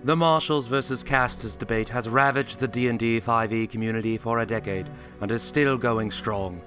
The Marshals vs. Casters debate has ravaged the D&D 5e community for a decade and is still going strong.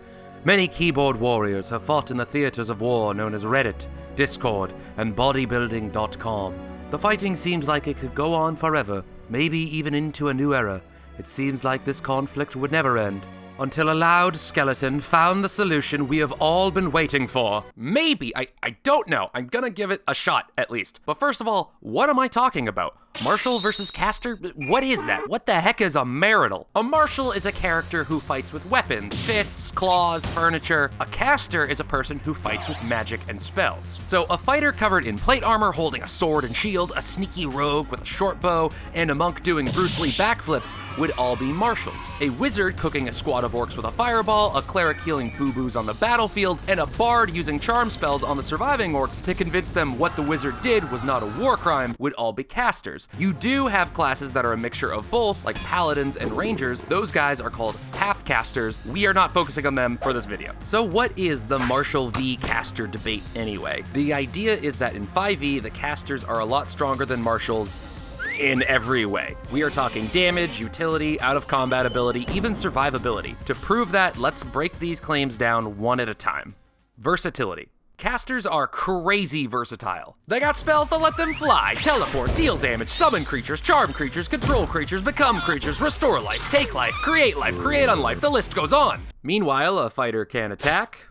Many keyboard warriors have fought in the theaters of war known as Reddit, Discord, and bodybuilding.com. The fighting seems like it could go on forever, maybe even into a new era. It seems like this conflict would never end. Until a loud skeleton found the solution we have all been waiting for. Maybe, I don't know. I'm gonna give it a shot, at least. But first of all, what am I talking about? Marshal versus caster? What is that? What the heck is a marital? A marshal is a character who fights with weapons, fists, claws, furniture. A caster is a person who fights with magic and spells. So a fighter covered in plate armor holding a sword and shield, a sneaky rogue with a short bow, and a monk doing Bruce Lee backflips would all be marshals. A wizard cooking a squad of orcs with a fireball, a cleric healing boo-boos on the battlefield, and a bard using charm spells on the surviving orcs to convince them what the wizard did was not a war crime would all be casters. You do have classes that are a mixture of both, like paladins and rangers. Those guys are called half-casters. We are not focusing on them for this video. So what is the marshal v caster debate anyway? The idea is that in 5e, the casters are a lot stronger than marshals in every way. We are talking damage, utility, out of combat ability, even survivability. To prove that, let's break these claims down one at a time. Versatility. Casters are crazy versatile. They got spells that let them fly, teleport, deal damage, summon creatures, charm creatures, control creatures, become creatures, restore life, take life, create unlife, the list goes on. Meanwhile, a fighter can attack,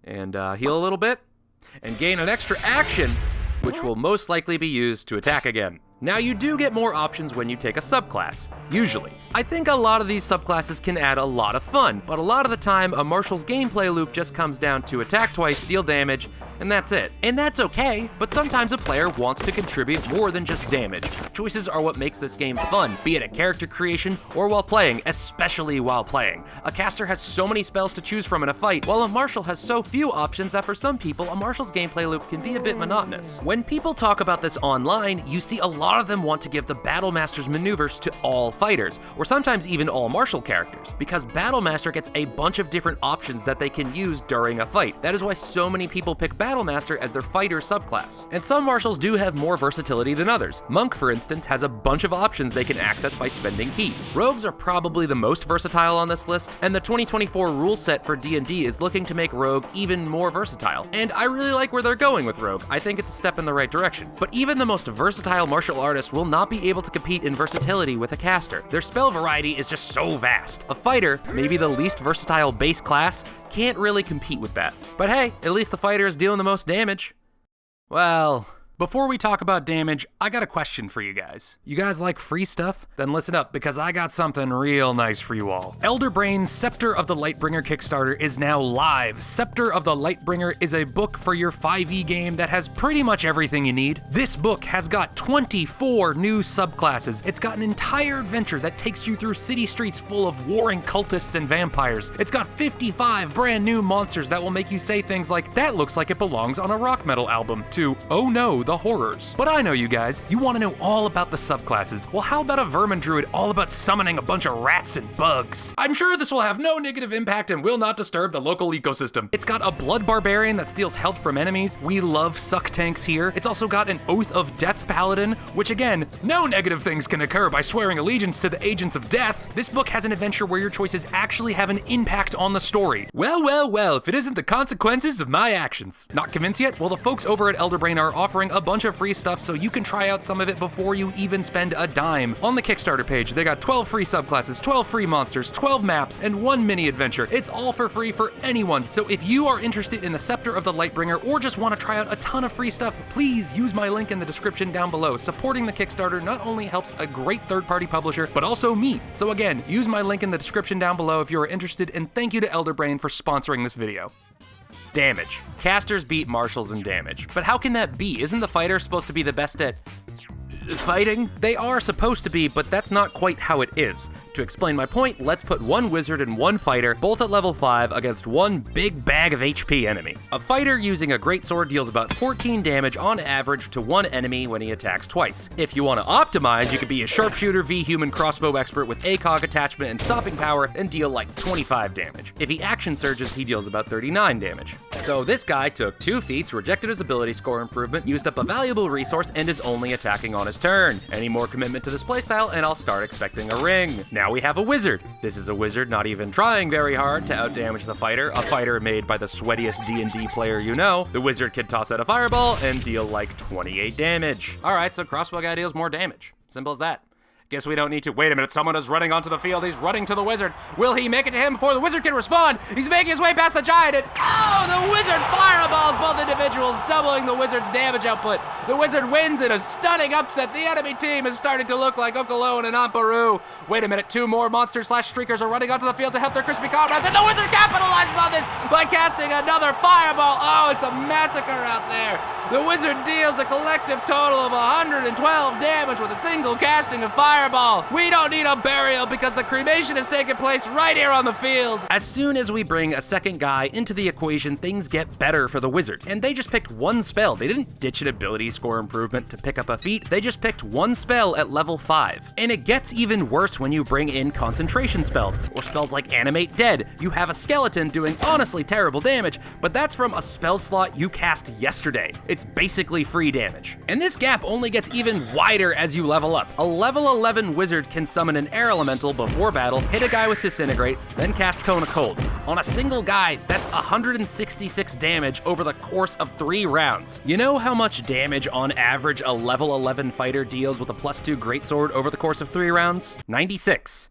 and heal a little bit, and gain an extra action, which will most likely be used to attack again. Now you do get more options when you take a subclass, usually. I think a lot of these subclasses can add a lot of fun, but a lot of the time a marshal's gameplay loop just comes down to attack twice, deal damage, and that's it. And that's okay, but sometimes a player wants to contribute more than just damage. Choices are what makes this game fun, be it a character creation or while playing, especially while playing. A caster has so many spells to choose from in a fight, while a marshal has so few options that for some people, a marshal's gameplay loop can be a bit monotonous. When people talk about this online, you see a lot of them want to give the Battle Master's maneuvers to all fighters, or sometimes even all martial characters, because Battle Master gets a bunch of different options that they can use during a fight. That is why so many people pick Battle Master as their fighter subclass. And some marshals do have more versatility than others. Monk, for instance, has a bunch of options they can access by spending ki. Rogues are probably the most versatile on this list, and the 2024 rule set for D&D is looking to make Rogue even more versatile. And I really like where they're going with Rogue. I think it's a step in the right direction. But even the most versatile martial artists will not be able to compete in versatility with a caster. Their spell variety is just so vast. A fighter, maybe the least versatile base class, can't really compete with that. But hey, at least the fighter is dealing the most damage. Well, before we talk about damage, I got a question for you guys. You guys like free stuff? Then listen up, because I got something real nice for you all. Elderbrain's Scepter of the Lightbringer Kickstarter is now live. Scepter of the Lightbringer is a book for your 5e game that has pretty much everything you need. This book has got 24 new subclasses. It's got an entire adventure that takes you through city streets full of warring cultists and vampires. It's got 55 brand new monsters that will make you say things like, "That looks like it belongs on a rock metal album," to, "Oh no, the horrors." But I know you guys, you want to know all about the subclasses. Well, how about a vermin druid all about summoning a bunch of rats and bugs? I'm sure this will have no negative impact and will not disturb the local ecosystem. It's got a blood barbarian that steals health from enemies. We love suck tanks here. It's also got an Oath of Death paladin, which again, no negative things can occur by swearing allegiance to the agents of death. This book has an adventure where your choices actually have an impact on the story. Well, if it isn't the consequences of my actions. Not convinced yet? Well, the folks over at Elderbrain are offering a bunch of free stuff so you can try out some of it before you even spend a dime. On the Kickstarter page, they got 12 free subclasses, 12 free monsters, 12 maps, and 1 mini adventure. It's all for free for anyone. So if you are interested in the Scepter of the Lightbringer or just want to try out a ton of free stuff, please use my link in the description down below. Supporting the Kickstarter not only helps a great third-party publisher, but also me. So again, use my link in the description down below if you are interested, and thank you to Elderbrain for sponsoring this video. Damage. Casters beat marshals in damage. But how can that be? Isn't the fighter supposed to be the best at fighting? They are supposed to be, but that's not quite how it is. To explain my point, let's put one wizard and one fighter, both at level 5, against one big bag of HP enemy. A fighter using a greatsword deals about 14 damage on average to one enemy when he attacks twice. If you want to optimize, you could be a sharpshooter V-human crossbow expert with ACOG attachment and stopping power and deal like 25 damage. If he action surges, he deals about 39 damage. So this guy took 2 feats, rejected his ability score improvement, used up a valuable resource, and is only attacking on his turn. Any more commitment to this playstyle and I'll start expecting a ring. Now we have a wizard. This is a wizard not even trying very hard to outdamage the fighter, a fighter made by the sweatiest D&D player you know. The wizard can toss out a fireball and deal like 28 damage. Alright, so crossbow guy deals more damage. Simple as that. Guess we don't need to. Wait a minute, someone is running onto the field. He's running to the wizard. Will he make it to him before the wizard can respond? He's making his way past the giant and the wizard fireballs both individuals, doubling the wizard's damage output. The wizard wins in a stunning upset. The enemy team is starting to look like Uncle Owen and Aunt Beru. Wait a minute, 2 more monster/streakers are running onto the field to help their crispy comrades, and the wizard capitalizes on this by casting another fireball. Oh, it's a massacre out there. The wizard deals a collective total of 112 damage with a single casting of fireball. We don't need a burial because the cremation has taken place right here on the field. As soon as we bring a second guy into the equation, things get better for the wizard. And they just picked one spell. They didn't ditch an ability score improvement to pick up a feat. They just picked one spell at level 5. And it gets even worse when you bring in concentration spells, or spells like Animate Dead. You have a skeleton doing honestly terrible damage, but that's from a spell slot you cast yesterday. It's basically free damage. And this gap only gets even wider as you level up. A level 11 wizard can summon an air elemental before battle, hit a guy with Disintegrate, then cast Cone of Cold. On a single guy, that's 166 damage over the course of 3 rounds. You know how much damage on average a level 11 fighter deals with a +2 greatsword over the course of 3 rounds? 96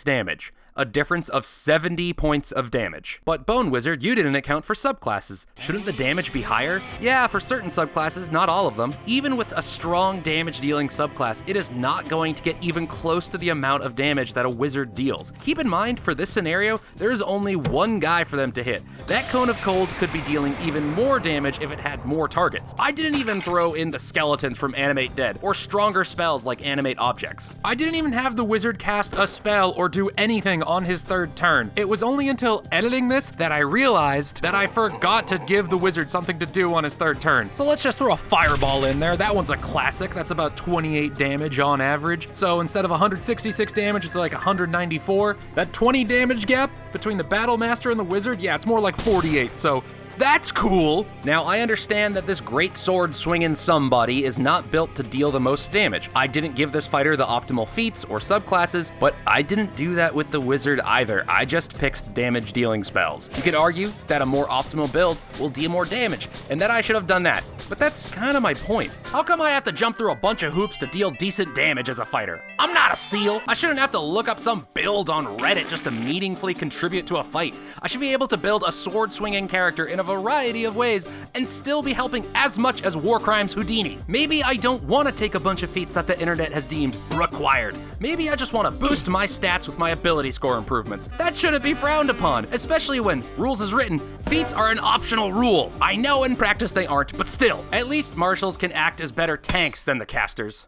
damage. A difference of 70 points of damage. But Bone Wizard, you didn't account for subclasses. Shouldn't the damage be higher? Yeah, for certain subclasses, not all of them. Even with a strong damage dealing subclass, it is not going to get even close to the amount of damage that a wizard deals. Keep in mind, for this scenario, there is only one guy for them to hit. That Cone of Cold could be dealing even more damage if it had more targets. I didn't even throw in the skeletons from Animate Dead, or stronger spells like Animate Objects. I didn't even have the wizard cast a spell or do anything on his 3rd turn. It was only until editing this that I realized that I forgot to give the wizard something to do on his 3rd turn. So let's just throw a fireball in there. That one's a classic. That's about 28 damage on average. So instead of 166 damage, it's like 194. That 20 damage gap between the Battle Master and the wizard, yeah, it's more like 48. So that's cool. Now, I understand that this great sword swinging somebody is not built to deal the most damage. I didn't give this fighter the optimal feats or subclasses, but I didn't do that with the wizard either. I just picked damage dealing spells. You could argue that a more optimal build will deal more damage, and that I should have done that. But that's kind of my point. How come I have to jump through a bunch of hoops to deal decent damage as a fighter? I'm not a seal. I shouldn't have to look up some build on Reddit just to meaningfully contribute to a fight. I should be able to build a sword swinging character in a variety of ways and still be helping as much as Warcrime's Houdini. Maybe I don't want to take a bunch of feats that the internet has deemed required. Maybe I just want to boost my stats with my ability score improvements. That shouldn't be frowned upon, especially when rules is written, feats are an optional rule. I know in practice they aren't, but still, at least marshals can act as better tanks than the casters.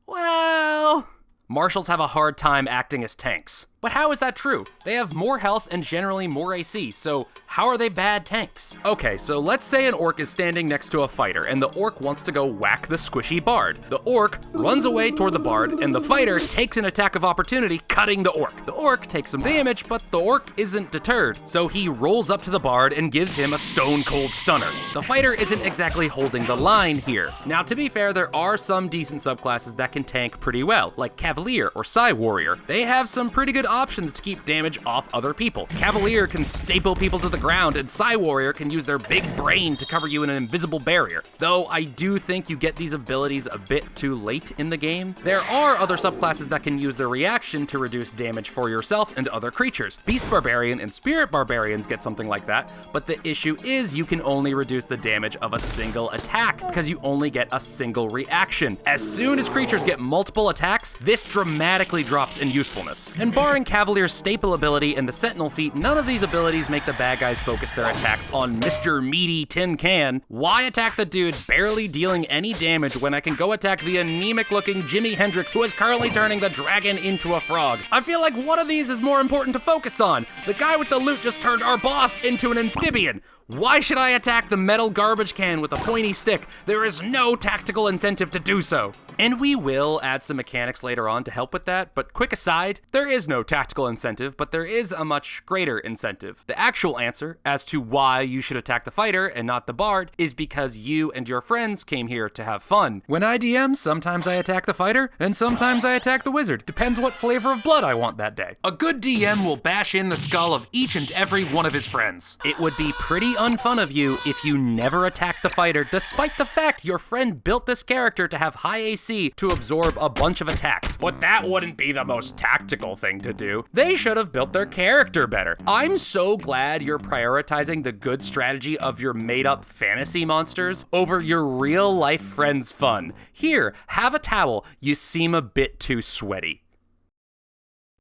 Well, marshals have a hard time acting as tanks. But how is that true? They have more health and generally more AC, so how are they bad tanks? Okay, so let's say an orc is standing next to a fighter, and the orc wants to go whack the squishy bard. The orc runs away toward the bard, and the fighter takes an attack of opportunity, cutting the orc. The orc takes some damage, but the orc isn't deterred, so he rolls up to the bard and gives him a stone cold stunner. The fighter isn't exactly holding the line here. Now, to be fair, there are some decent subclasses that can tank pretty well, like Cavalier or Psy Warrior. They have some pretty good options to keep damage off other people. Cavalier can staple people to the ground, and Psy Warrior can use their big brain to cover you in an invisible barrier. Though I do think you get these abilities a bit too late in the game. There are other subclasses that can use their reaction to reduce damage for yourself and other creatures. Beast Barbarian and Spirit Barbarians get something like that, but the issue is you can only reduce the damage of a single attack because you only get a single reaction. As soon as creatures get multiple attacks, this dramatically drops in usefulness. And barring Ignoring Cavalier's staple ability and the Sentinel feat, none of these abilities make the bad guys focus their attacks on Mr. Meaty Tin Can. Why attack the dude barely dealing any damage when I can go attack the anemic-looking Jimi Hendrix, who is currently turning the dragon into a frog? I feel like one of these is more important to focus on. The guy with the loot just turned our boss into an amphibian. Why should I attack the metal garbage can with a pointy stick? There is no tactical incentive to do so. And we will add some mechanics later on to help with that, but quick aside, there is no tactical incentive, but there is a much greater incentive. The actual answer as to why you should attack the fighter and not the bard is because you and your friends came here to have fun. When I DM, sometimes I attack the fighter, and sometimes I attack the wizard. Depends what flavor of blood I want that day. A good DM will bash in the skull of each and every one of his friends. It would be pretty unfun of you if you never attacked the fighter, despite the fact your friend built this character to have high AC to absorb a bunch of attacks. But that wouldn't be the most tactical thing to do. They should have built their character better. I'm so glad you're prioritizing the good strategy of your made-up fantasy monsters over your real-life friends' fun. Here, have a towel. You seem a bit too sweaty.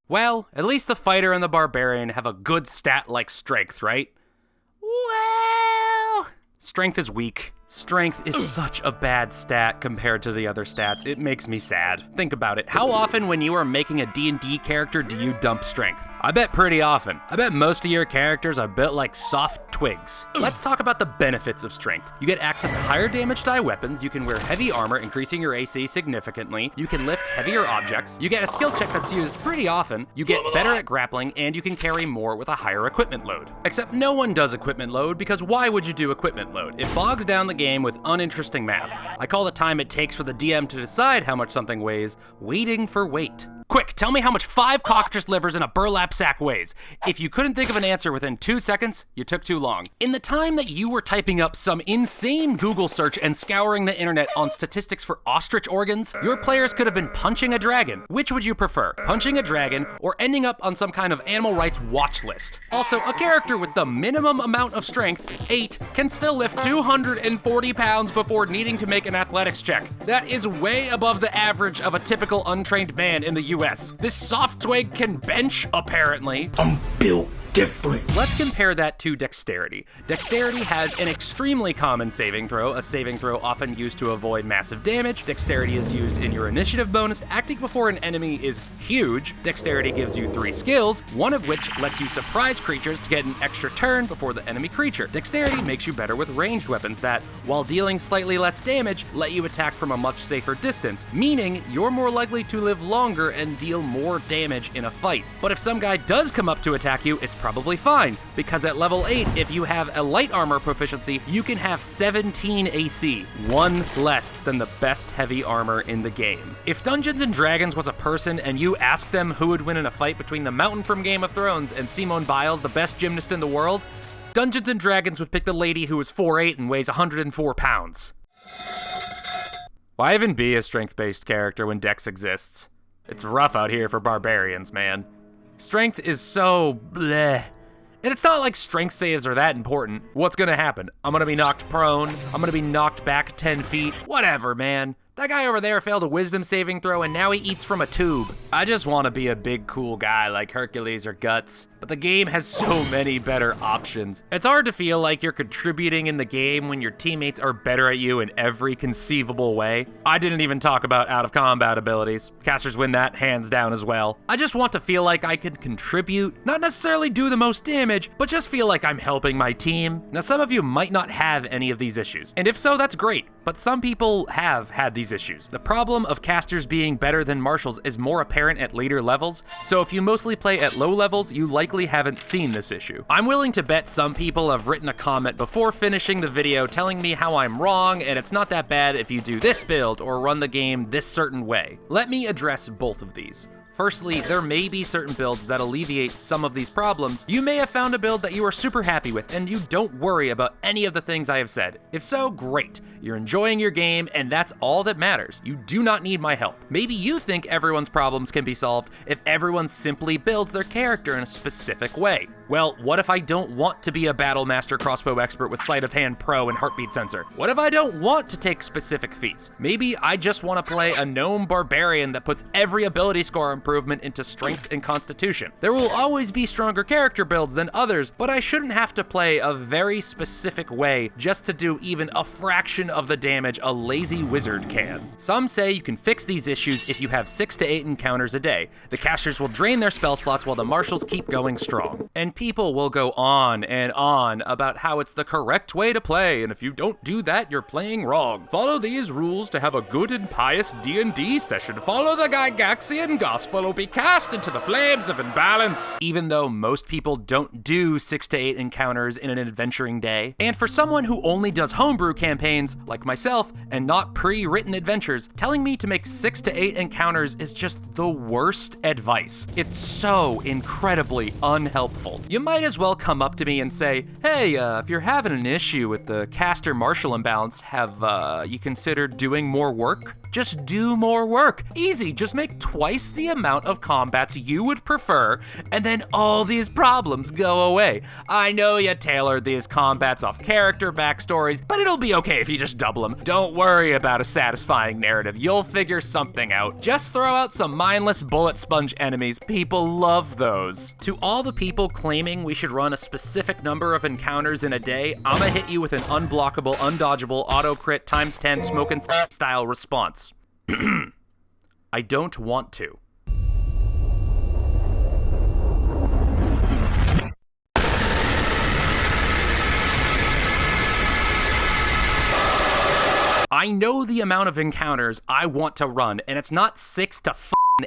Well, at least the fighter and the barbarian have a good stat like strength, right? Well, strength is weak. Strength is such a bad stat compared to the other stats. It makes me sad. Think about it. How often when you are making a D&D character do you dump strength? I bet pretty often. I bet most of your characters are built like soft twigs. Let's talk about the benefits of strength. You get access to higher damage die weapons, you can wear heavy armor, increasing your AC significantly, you can lift heavier objects, you get a skill check that's used pretty often, you get better at grappling, and you can carry more with a higher equipment load. Except no one does equipment load, because why would you do equipment load? It bogs down the game with uninteresting math. I call the time it takes for the DM to decide how much something weighs waiting for weight. Quick, tell me how much 5 cockatrice livers in a burlap sack weighs. If you couldn't think of an answer within 2 seconds, you took too long. In the time that you were typing up some insane Google search and scouring the internet on statistics for ostrich organs, your players could have been punching a dragon. Which would you prefer, punching a dragon or ending up on some kind of animal rights watch list? Also, a character with the minimum amount of strength, 8, can still lift 240 pounds before needing to make an athletics check. That is way above the average of a typical untrained man in the US. This soft twig can bench, apparently. I'm built different. Let's compare that to dexterity. Dexterity has an extremely common saving throw, a saving throw often used to avoid massive damage. Dexterity is used in your initiative bonus. Acting before an enemy is huge. Dexterity gives you 3 skills, one of which lets you surprise creatures to get an extra turn before the enemy creature. Dexterity makes you better with ranged weapons that, while dealing slightly less damage, let you attack from a much safer distance, meaning you're more likely to live longer and deal more damage in a fight. But if some guy does come up to attack you, it's probably fine, because at level 8, if you have a light armor proficiency, you can have 17 AC, 1 less than the best heavy armor in the game. If Dungeons & Dragons was a person and you asked them who would win in a fight between the Mountain from Game of Thrones and Simone Biles, the best gymnast in the world, Dungeons & Dragons would pick the lady who is 4'8" and weighs 104 pounds. Why even be a strength-based character when Dex exists? It's rough out here for barbarians, man. Strength is so bleh. And it's not like strength saves are that important. What's gonna happen? I'm gonna be knocked prone. I'm gonna be knocked back 10 feet. Whatever, man. That guy over there failed a wisdom saving throw and now he eats from a tube. I just want to be a big cool guy like Hercules or Guts, but the game has so many better options. It's hard to feel like you're contributing in the game when your teammates are better at you in every conceivable way. I didn't even talk about out of combat abilities. Casters win that hands down as well. I just want to feel like I can contribute, not necessarily do the most damage, but just feel like I'm helping my team. Now some of you might not have any of these issues, and if so, that's great. But some people have had these issues. The problem of casters being better than marshals is more apparent at later levels, so if you mostly play at low levels, you likely haven't seen this issue. I'm willing to bet some people have written a comment before finishing the video telling me how I'm wrong and it's not that bad if you do this build or run the game this certain way. Let me address both of these. Firstly, there may be certain builds that alleviate some of these problems. You may have found a build that you are super happy with and you don't worry about any of the things I have said. If so, great. You're enjoying your game and that's all that matters. You do not need my help. Maybe you think everyone's problems can be solved if everyone simply builds their character in a specific way. Well, what if I don't want to be a Battle Master crossbow expert with Sleight of Hand Pro and Heartbeat Sensor? What if I don't want to take specific feats? Maybe I just want to play a Gnome Barbarian that puts every ability score improvement into Strength and Constitution. There will always be stronger character builds than others, but I shouldn't have to play a very specific way just to do even a fraction of the damage a lazy wizard can. Some say you can fix these issues if you have 6 to 8 encounters a day. The casters will drain their spell slots while the marshals keep going strong. And people will go on and on about how it's the correct way to play, and if you don't do that, you're playing wrong. Follow these rules to have a good and pious D&D session. Follow the Gygaxian gospel or be cast into the flames of imbalance. Even though most people don't do 6 to 8 encounters in an adventuring day. And for someone who only does homebrew campaigns, like myself, and not pre-written adventures, telling me to make 6 to 8 encounters is just the worst advice. It's so incredibly unhelpful. You might as well come up to me and say, hey, if you're having an issue with the caster-marshal imbalance, have you considered doing more work? Just do more work. Easy, just make twice the amount of combats you would prefer, and then all these problems go away. I know you tailored these combats off character backstories, but it'll be okay if you just double them. Don't worry about a satisfying narrative. You'll figure something out. Just throw out some mindless bullet sponge enemies. People love those. To all the people claiming we should run a specific number of encounters in a day, I'ma hit you with an unblockable, undodgeable, auto-crit ×10 smoke and style response. I don't want to. I know the amount of encounters I want to run, and it's not 6 to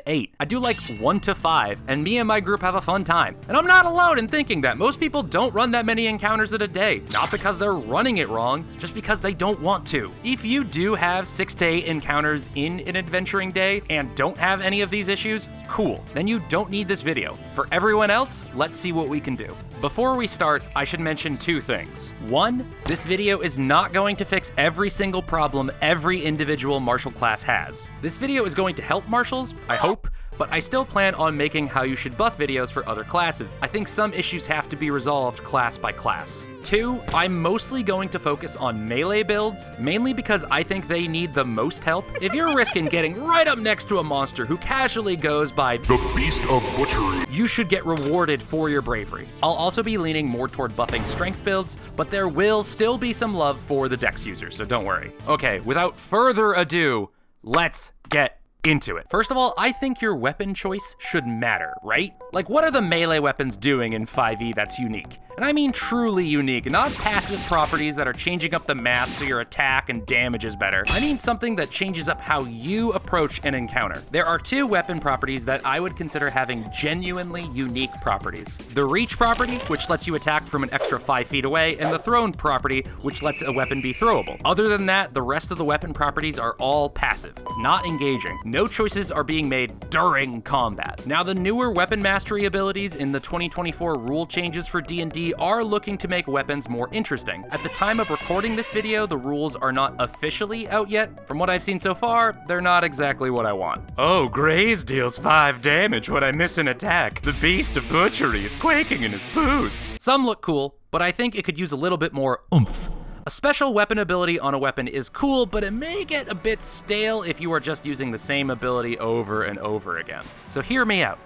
8. I do like 1 to 5, and me and my group have a fun time. And I'm not alone in thinking that. Most people don't run that many encounters in a day. Not because they're running it wrong, just because they don't want to. If you do have 6 to 8 encounters in an adventuring day and don't have any of these issues, cool. Then you don't need this video. For everyone else, let's see what we can do. Before we start, I should mention 2 things. 1, this video is not going to fix every single problem every individual martial class has. This video is going to help marshals, I hope, but I still plan on making how you should buff videos for other classes. I think some issues have to be resolved class by class. 2, I'm mostly going to focus on melee builds, mainly because I think they need the most help. If you're risking getting right up next to a monster who casually goes by the Beast of Butchery, you should get rewarded for your bravery. I'll also be leaning more toward buffing strength builds, but there will still be some love for the dex users, so don't worry. Okay, without further ado, let's get into it. First of all, I think your weapon choice should matter, right? Like, what are the melee weapons doing in 5e that's unique? And I mean truly unique, not passive properties that are changing up the math so your attack and damage is better. I mean something that changes up how you approach an encounter. There are 2 weapon properties that I would consider having genuinely unique properties. The Reach property, which lets you attack from an extra 5 feet away, and the Thrown property, which lets a weapon be throwable. Other than that, the rest of the weapon properties are all passive. It's not engaging. No choices are being made during combat. Now, the newer weapon mastery abilities in the 2024 rule changes for D&D are looking to make weapons more interesting. At the time of recording this video, the rules are not officially out yet. From what I've seen so far, they're not exactly what I want. Oh, Graze deals 5 damage when I miss an attack. The Beast of Butchery is quaking in his boots. Some look cool, but I think it could use a little bit more oomph. A special weapon ability on a weapon is cool, but it may get a bit stale if you are just using the same ability over and over again. So hear me out.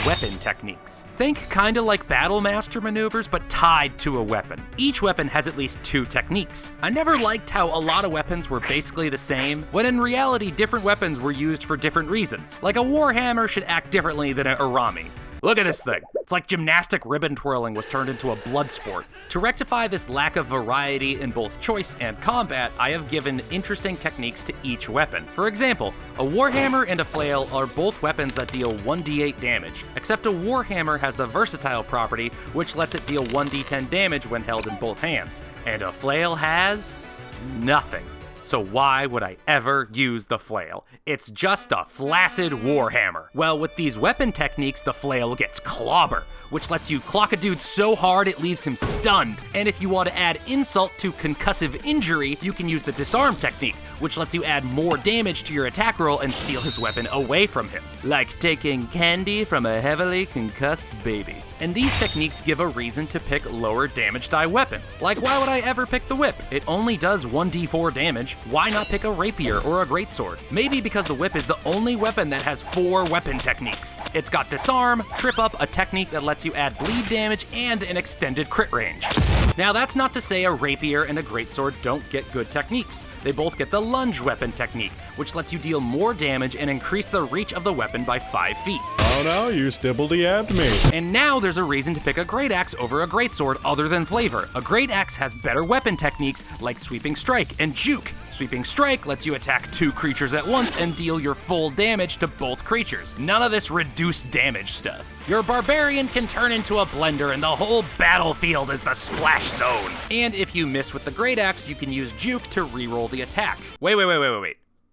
Weapon techniques. Think kinda like Battle Master maneuvers, but tied to a weapon. Each weapon has at least 2 techniques. I never liked how a lot of weapons were basically the same, when in reality different weapons were used for different reasons. Like a warhammer should act differently than an arami. Look at this thing. It's like gymnastic ribbon twirling was turned into a blood sport. To rectify this lack of variety in both choice and combat, I have given interesting techniques to each weapon. For example, a warhammer and a flail are both weapons that deal 1d8 damage, except a warhammer has the versatile property, which lets it deal 1d10 damage when held in both hands, and a flail has nothing. So why would I ever use the flail? It's just a flaccid warhammer. Well, with these weapon techniques, the flail gets clobber, which lets you clock a dude so hard it leaves him stunned. And if you want to add insult to concussive injury, you can use the disarm technique, which lets you add more damage to your attack roll and steal his weapon away from him. Like taking candy from a heavily concussed baby. and these techniques give a reason to pick lower damage die weapons. Like, why would I ever pick the whip? It only does 1d4 damage. Why not pick a rapier or a greatsword? Maybe because the whip is the only weapon that has 4 weapon techniques. It's got disarm, trip up, a technique that lets you add bleed damage, and an extended crit range. Now that's not to say a rapier and a greatsword don't get good techniques. They both get the lunge weapon technique, which lets you deal more damage and increase the reach of the weapon by 5 feet. Oh no, you stibbledy-abbed me. And now there's a reason to pick a great axe over a greatsword other than flavor. A great axe has better weapon techniques like sweeping strike and juke. Sweeping strike lets you attack 2 creatures at once and deal your full damage to both creatures. None of this reduced damage stuff. Your barbarian can turn into a blender and the whole battlefield is the splash zone. And if you miss with the great axe, you can use juke to reroll the attack. Wait.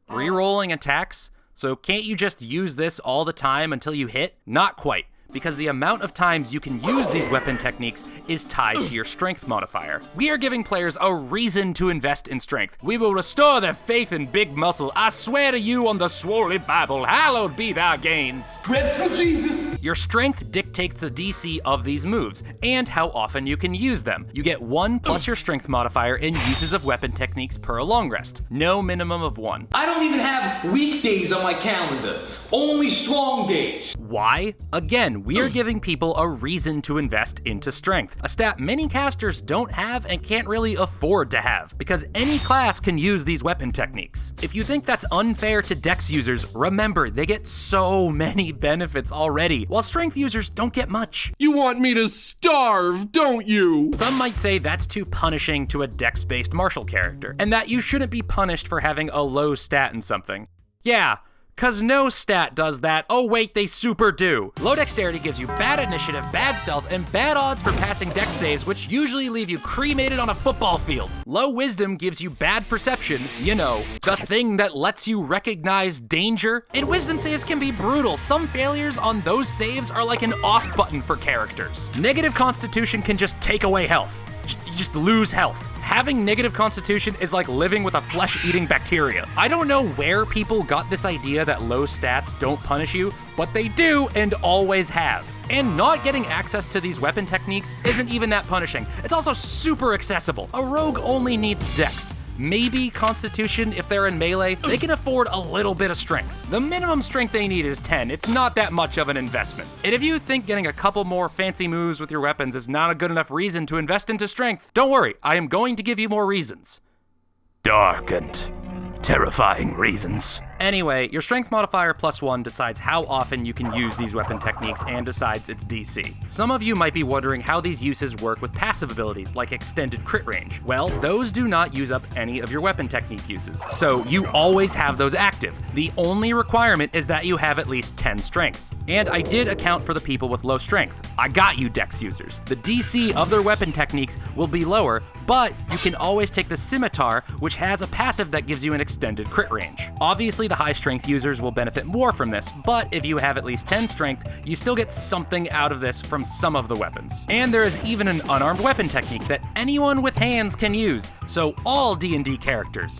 Rerolling attacks? So can't you just use this all the time until you hit? Not quite, because the amount of times you can use these weapon techniques is tied to your strength modifier. We are giving players a reason to invest in strength. We will restore their faith in big muscle. I swear to you on the Swoley Bible, hallowed be thy gains. Reps for Jesus. Your strength dictates the DC of these moves and how often you can use them. You get 1 plus your strength modifier in uses of weapon techniques per long rest. No minimum of 1. I don't even have weekdays on my calendar. Only strong days. Why? Again, we are giving people a reason to invest into strength, a stat many casters don't have and can't really afford to have, because any class can use these weapon techniques. If you think that's unfair to Dex users, remember they get so many benefits already, while strength users don't get much. You want me to starve, don't you? Some might say that's too punishing to a Dex-based martial character, and that you shouldn't be punished for having a low stat in something. Yeah, 'cause no stat does that. Oh wait, they super do. Low dexterity gives you bad initiative, bad stealth, and bad odds for passing dex saves, which usually leave you cremated on a football field. Low wisdom gives you bad perception, you know, the thing that lets you recognize danger. And wisdom saves can be brutal. Some failures on those saves are like an off button for characters. Negative constitution can just take away health. You just lose health. Having negative constitution is like living with a flesh-eating bacteria. I don't know where people got this idea that low stats don't punish you, but they do and always have. And not getting access to these weapon techniques isn't even that punishing. It's also super accessible. A rogue only needs dex. Maybe constitution if they're in melee. They can afford a little bit of strength. The minimum strength they need is 10. It's not that much of an investment. And if you think getting a couple more fancy moves with your weapons is not a good enough reason to invest into strength, don't worry, I am going to give you more reasons. Dark and terrifying reasons. Anyway, your strength modifier +1 decides how often you can use these weapon techniques and decides its DC. Some of you might be wondering how these uses work with passive abilities like extended crit range. Well, those do not use up any of your weapon technique uses, so you always have those active. The only requirement is that you have at least 10 strength. And I did account for the people with low strength. I got you, Dex users. The DC of their weapon techniques will be lower, but you can always take the Scimitar, which has a passive that gives you an extended crit range. Obviously, the high strength users will benefit more from this, but if you have at least 10 strength, you still get something out of this from some of the weapons. And there is even an unarmed weapon technique that anyone with hands can use, so all D&D characters.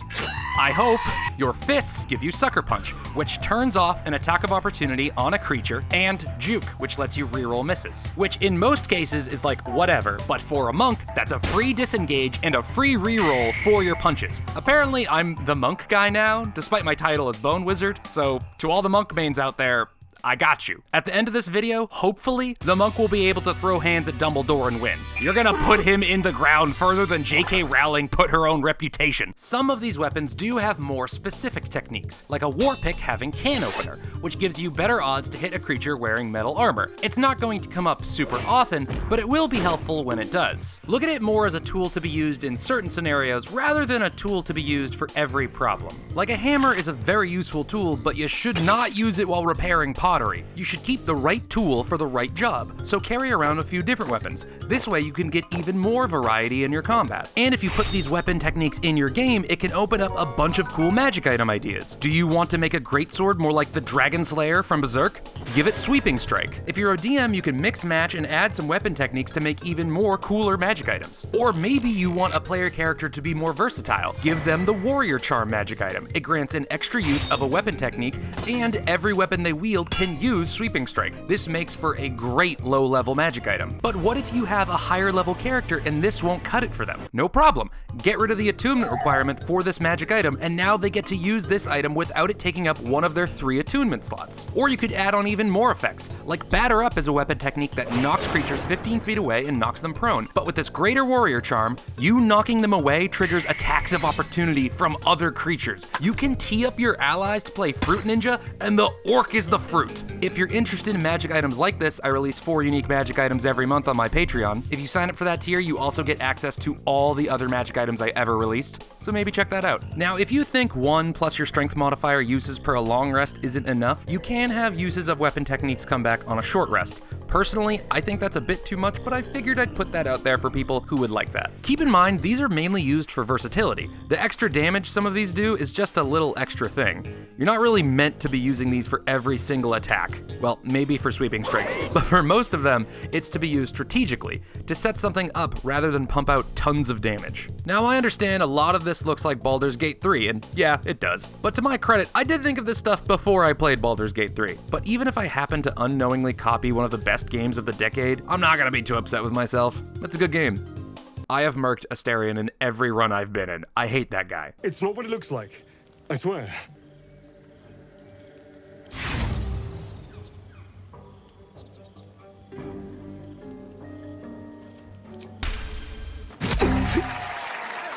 I hope. Your fists give you Sucker Punch, which turns off an attack of opportunity on a creature, and Juke, which lets you reroll misses, which in most cases is like whatever, but for a monk, that's a free disengage and a free reroll for your punches. Apparently, I'm the monk guy now, despite my title as Bone Wizard, so to all the monk mains out there, I got you. At the end of this video, hopefully, the monk will be able to throw hands at Dumbledore and win. You're gonna put him in the ground further than J.K. Rowling put her own reputation. Some of these weapons do have more specific techniques, like a war pick having Can Opener, which gives you better odds to hit a creature wearing metal armor. It's not going to come up super often, but it will be helpful when it does. Look at it more as a tool to be used in certain scenarios rather than a tool to be used for every problem. Like a hammer is a very useful tool, but you should not use it while repairing pottery. You should keep the right tool for the right job, so carry around a few different weapons. This way you can get even more variety in your combat. And if you put these weapon techniques in your game, it can open up a bunch of cool magic item ideas. Do you want to make a greatsword more like the Dragon Dragon Slayer from Berserk? Give it Sweeping Strike. If you're a DM, you can mix, match, and add some weapon techniques to make even more cooler magic items. Or maybe you want a player character to be more versatile. Give them the Warrior Charm magic item. It grants an extra use of a weapon technique, and every weapon they wield can use Sweeping Strike. This makes for a great low-level magic item. But what if you have a higher level character and this won't cut it for them? No problem. Get rid of the attunement requirement for this magic item, and now they get to use this item without it taking up one of their 3 attunement slots. Or you could add on even more effects, like Batter Up is a weapon technique that knocks creatures 15 feet away and knocks them prone. But with this greater warrior charm, you knocking them away triggers attacks of opportunity from other creatures. You can tee up your allies to play Fruit Ninja, and the orc is the fruit. If you're interested in magic items like this, I release 4 unique magic items every month on my Patreon. If you sign up for that tier, you also get access to all the other magic items I ever released, so maybe check that out. Now, if you think 1 plus your strength modifier uses per a long rest isn't enough, you can have uses of weapon techniques come back on a short rest. Personally, I think that's a bit too much, but I figured I'd put that out there for people who would like that. Keep in mind, these are mainly used for versatility. The extra damage some of these do is just a little extra thing. You're not really meant to be using these for every single attack. Well, maybe for sweeping strikes, but for most of them, it's to be used strategically, to set something up rather than pump out tons of damage. Now, I understand a lot of this looks like Baldur's Gate 3, and yeah, it does. But to my credit, I did think of this stuff before I played Baldur's Gate 3. But even if I happen to unknowingly copy one of the best games of the decade, I'm not gonna be too upset with myself. It's a good game. I have murked Asterion in every run I've been in. I hate that guy. It's not what it looks like. I swear.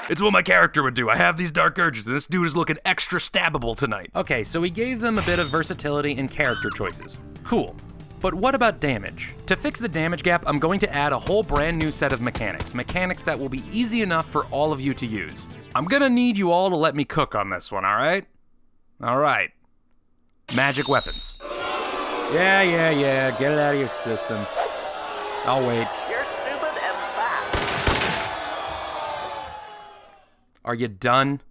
It's what my character would do. I have these dark urges, and this dude is looking extra stabbable tonight. Okay, so we gave them a bit of versatility in character choices. Cool. But what about damage? To fix the damage gap, I'm going to add a whole brand new set of mechanics that will be easy enough for all of you to use. I'm gonna need you all to let me cook on this one, alright? Alright. Magic weapons. Yeah, get it out of your system. I'll wait. You're stupid and fat. Are you done?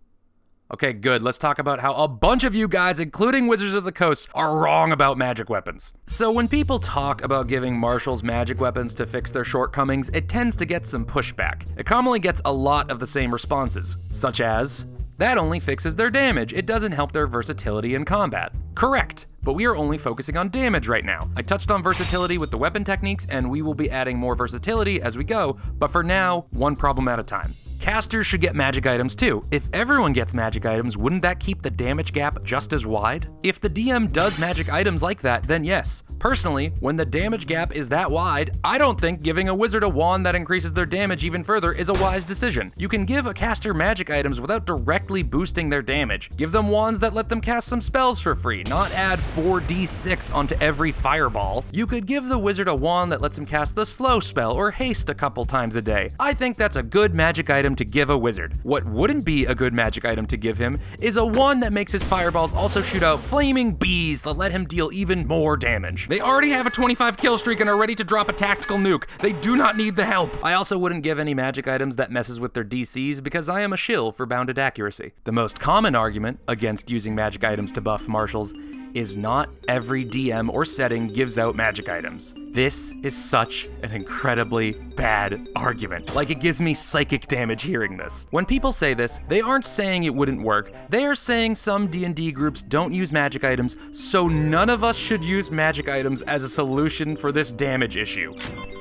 Okay, good. Let's talk about how a bunch of you guys, including Wizards of the Coast, are wrong about magic weapons. So when people talk about giving marshals magic weapons to fix their shortcomings, it tends to get some pushback. It commonly gets a lot of the same responses, such as, that only fixes their damage. It doesn't help their versatility in combat. Correct, but we are only focusing on damage right now. I touched on versatility with the weapon techniques, and we will be adding more versatility as we go, but for now, one problem at a time. Casters should get magic items too. If everyone gets magic items, wouldn't that keep the damage gap just as wide? If the DM does magic items like that, then yes. Personally, when the damage gap is that wide, I don't think giving a wizard a wand that increases their damage even further is a wise decision. You can give a caster magic items without directly boosting their damage. Give them wands that let them cast some spells for free, not add 4d6 onto every fireball. You could give the wizard a wand that lets him cast the slow spell or haste a couple times a day. I think that's a good magic item to give a wizard. What wouldn't be a good magic item to give him is a wand that makes his fireballs also shoot out flaming bees that let him deal even more damage. They already have a 25 kill streak and are ready to drop a tactical nuke. They do not need the help. I also wouldn't give any magic items that messes with their DCs because I am a shill for bounded accuracy. The most common argument against using magic items to buff marshals is not every DM or setting gives out magic items. This is such an incredibly bad argument. Like, it gives me psychic damage hearing this. When people say this, they aren't saying it wouldn't work. They are saying some D&D groups don't use magic items, so none of us should use magic items as a solution for this damage issue.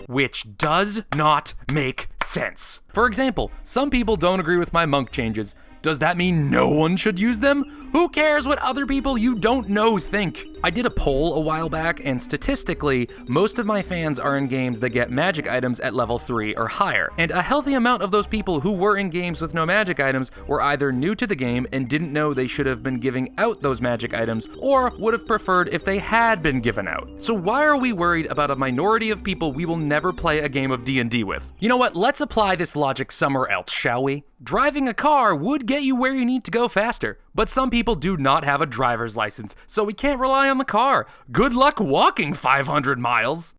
Which does not make sense. For example, some people don't agree with my monk changes. Does that mean no one should use them? Who cares what other people you don't know think? I did a poll a while back, and statistically, most of my fans are in games that get magic items at level 3 or higher. And a healthy amount of those people who were in games with no magic items were either new to the game and didn't know they should have been giving out those magic items, or would have preferred if they had been given out. So why are we worried about a minority of people we will never play a game of D&D with? You know what, let's apply this logic somewhere else, shall we? Driving a car would get you where you need to go faster, but some people do not have a driver's license, so we can't rely on the car. Good luck walking 500 miles.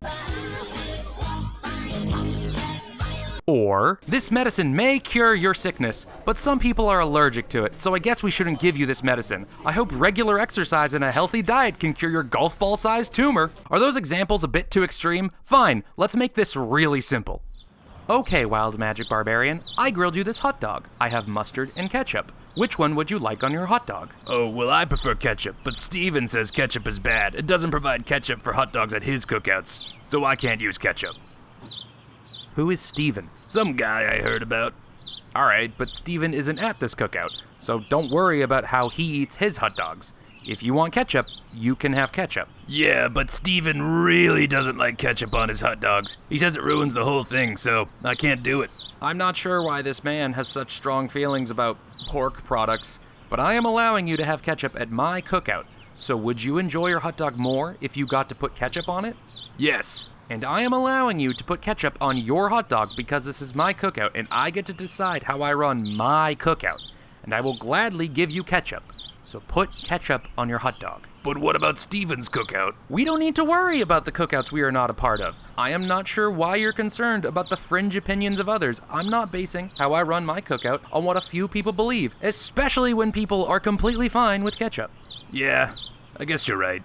Or, this medicine may cure your sickness, but some people are allergic to it, so I guess we shouldn't give you this medicine. I hope regular exercise and a healthy diet can cure your golf ball-sized tumor. Are those examples a bit too extreme? Fine, let's make this really simple. Okay, Wild Magic Barbarian, I grilled you this hot dog. I have mustard and ketchup. Which one would you like on your hot dog? Oh, well, I prefer ketchup, but Steven says ketchup is bad. It doesn't provide ketchup for hot dogs at his cookouts, so I can't use ketchup. Who is Steven? Some guy I heard about. Alright, but Steven isn't at this cookout, so don't worry about how he eats his hot dogs. If you want ketchup, you can have ketchup. Yeah, but Steven really doesn't like ketchup on his hot dogs. He says it ruins the whole thing, so I can't do it. I'm not sure why this man has such strong feelings about pork products, but I am allowing you to have ketchup at my cookout. So would you enjoy your hot dog more if you got to put ketchup on it? Yes. And I am allowing you to put ketchup on your hot dog because this is my cookout and I get to decide how I run my cookout. And I will gladly give you ketchup. So put ketchup on your hot dog. But what about Steven's cookout? We don't need to worry about the cookouts we are not a part of. I am not sure why you're concerned about the fringe opinions of others. I'm not basing how I run my cookout on what a few people believe, especially when people are completely fine with ketchup. Yeah, I guess you're right.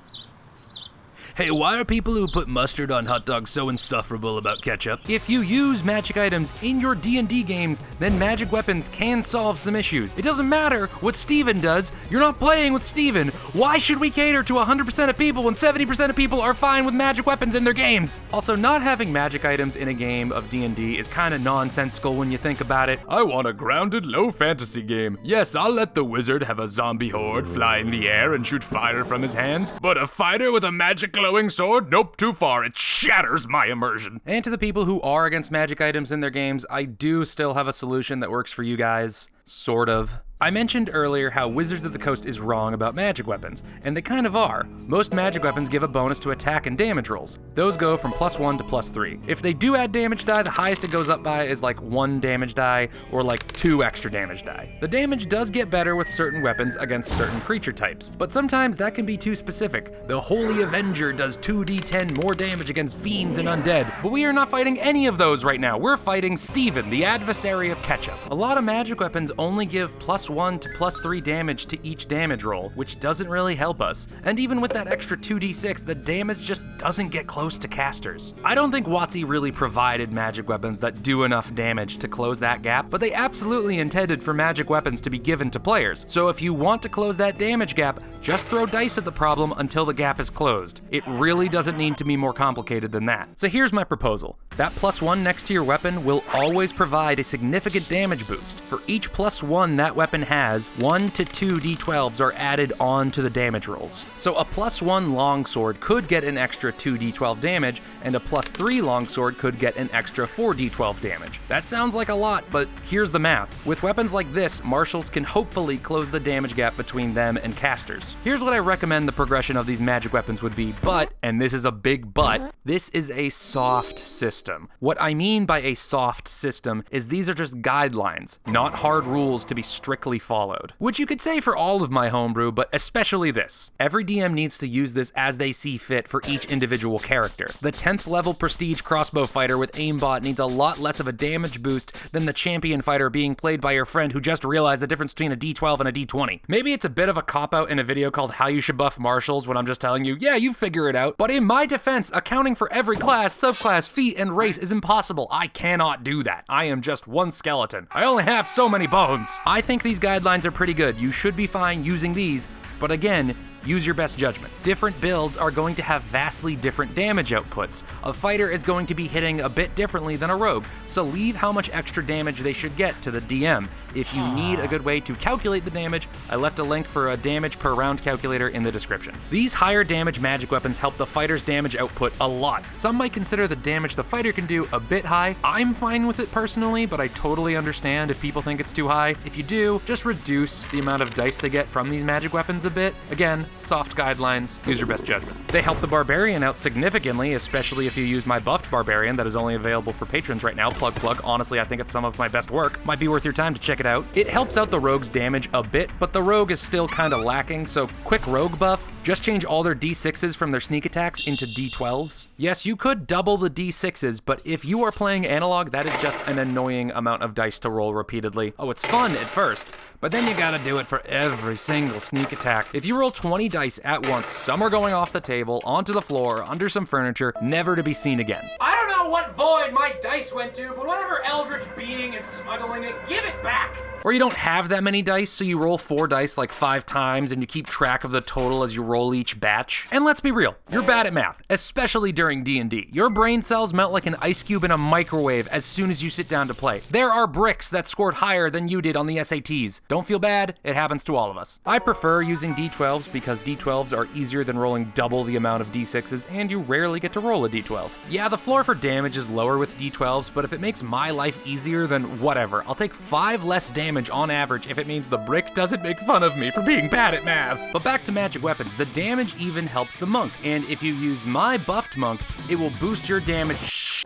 Hey, why are people who put mustard on hot dogs so insufferable about ketchup? If you use magic items in your D&D games, then magic weapons can solve some issues. It doesn't matter what Steven does, you're not playing with Steven. Why should we cater to 100% of people when 70% of people are fine with magic weapons in their games? Also, not having magic items in a game of D&D is kind of nonsensical when you think about it. I want a grounded, low fantasy game. Yes, I'll let the wizard have a zombie horde fly in the air and shoot fire from his hands, but a fighter with a magic glowing sword? Nope, too far. It shatters my immersion. And to the people who are against magic items in their games, I do still have a solution that works for you guys. Sort of. I mentioned earlier how Wizards of the Coast is wrong about magic weapons, and they kind of are. Most magic weapons give a bonus to attack and damage rolls. Those go from +1 to +3. If they do add damage die, the highest it goes up by is like 1 damage die or like 2 extra damage die. The damage does get better with certain weapons against certain creature types, but sometimes that can be too specific. The Holy Avenger does 2d10 more damage against fiends and undead, but we are not fighting any of those right now. We're fighting Steven, the adversary of ketchup. A lot of magic weapons only give +1 to +3 damage to each damage roll, which doesn't really help us. And even with that extra 2d6, the damage just doesn't get close to casters. I don't think WotC really provided magic weapons that do enough damage to close that gap, but they absolutely intended for magic weapons to be given to players. So if you want to close that damage gap, just throw dice at the problem until the gap is closed. It really doesn't need to be more complicated than that. So here's my proposal. That +1 next to your weapon will always provide a significant damage boost. For each +1 that weapon has, 1 to 2 d12s are added on to the damage rolls. So a +1 longsword could get an extra 2 d12 damage, and a +3 longsword could get an extra 4 d12 damage. That sounds like a lot, but here's the math. With weapons like this, marshals can hopefully close the damage gap between them and casters. Here's what I recommend the progression of these magic weapons would be, but, and this is a big but, this is a soft system. What I mean by a soft system is these are just guidelines, not hard rules to be strictly followed. Which you could say for all of my homebrew, but especially this. Every DM needs to use this as they see fit for each individual character. The 10th level prestige crossbow fighter with aimbot needs a lot less of a damage boost than the champion fighter being played by your friend who just realized the difference between a d12 and a d20. Maybe it's a bit of a cop-out in a video called How You Should Buff Marshals when I'm just telling you, yeah, you figure it out. But in my defense, accounting for every class, subclass, feat, and race is impossible. I cannot do that. I am just one skeleton. I only have so many bones. I think these guidelines are pretty good. You should be fine using these, but again, use your best judgment. Different builds are going to have vastly different damage outputs. A fighter is going to be hitting a bit differently than a rogue, so leave how much extra damage they should get to the DM. If you need a good way to calculate the damage, I left a link for a damage per round calculator in the description. These higher damage magic weapons help the fighter's damage output a lot. Some might consider the damage the fighter can do a bit high. I'm fine with it personally, but I totally understand if people think it's too high. If you do, just reduce the amount of dice they get from these magic weapons a bit. Again, soft guidelines, use your best judgment. They help the barbarian out significantly, especially if you use my buffed barbarian that is only available for patrons right now. Plug. Honestly, I think it's some of my best work. Might be worth your time to check it out. It helps out the rogue's damage a bit, but the rogue is still kind of lacking, so quick rogue buff, Just change all their D6s from their sneak attacks into D12s. Yes, you could double the D6s, but if you are playing analog, that is just an annoying amount of dice to roll repeatedly. Oh, it's fun at first, but then you gotta do it for every single sneak attack. If you roll 20 dice at once, some are going off the table, onto the floor, under some furniture, never to be seen again. I don't know what void my dice went to, but whatever eldritch being is smuggling it, give it back! Or you don't have that many dice, so you roll 4 dice like 5 times and you keep track of the total as you roll each batch. And let's be real, you're bad at math, especially during D&D. Your brain cells melt like an ice cube in a microwave as soon as you sit down to play. There are bricks that scored higher than you did on the SATs. Don't feel bad, it happens to all of us. I prefer using D12s because D12s are easier than rolling double the amount of D6s, and you rarely get to roll a D12. Yeah, the floor for damage is lower with D12s, but if it makes my life easier, then whatever. I'll take 5 less damage on average if it means the brick doesn't make fun of me for being bad at math. But back to magic weapons, the damage even helps the monk, and if you use my buffed monk, it will boost your damage.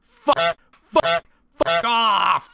Fuck off!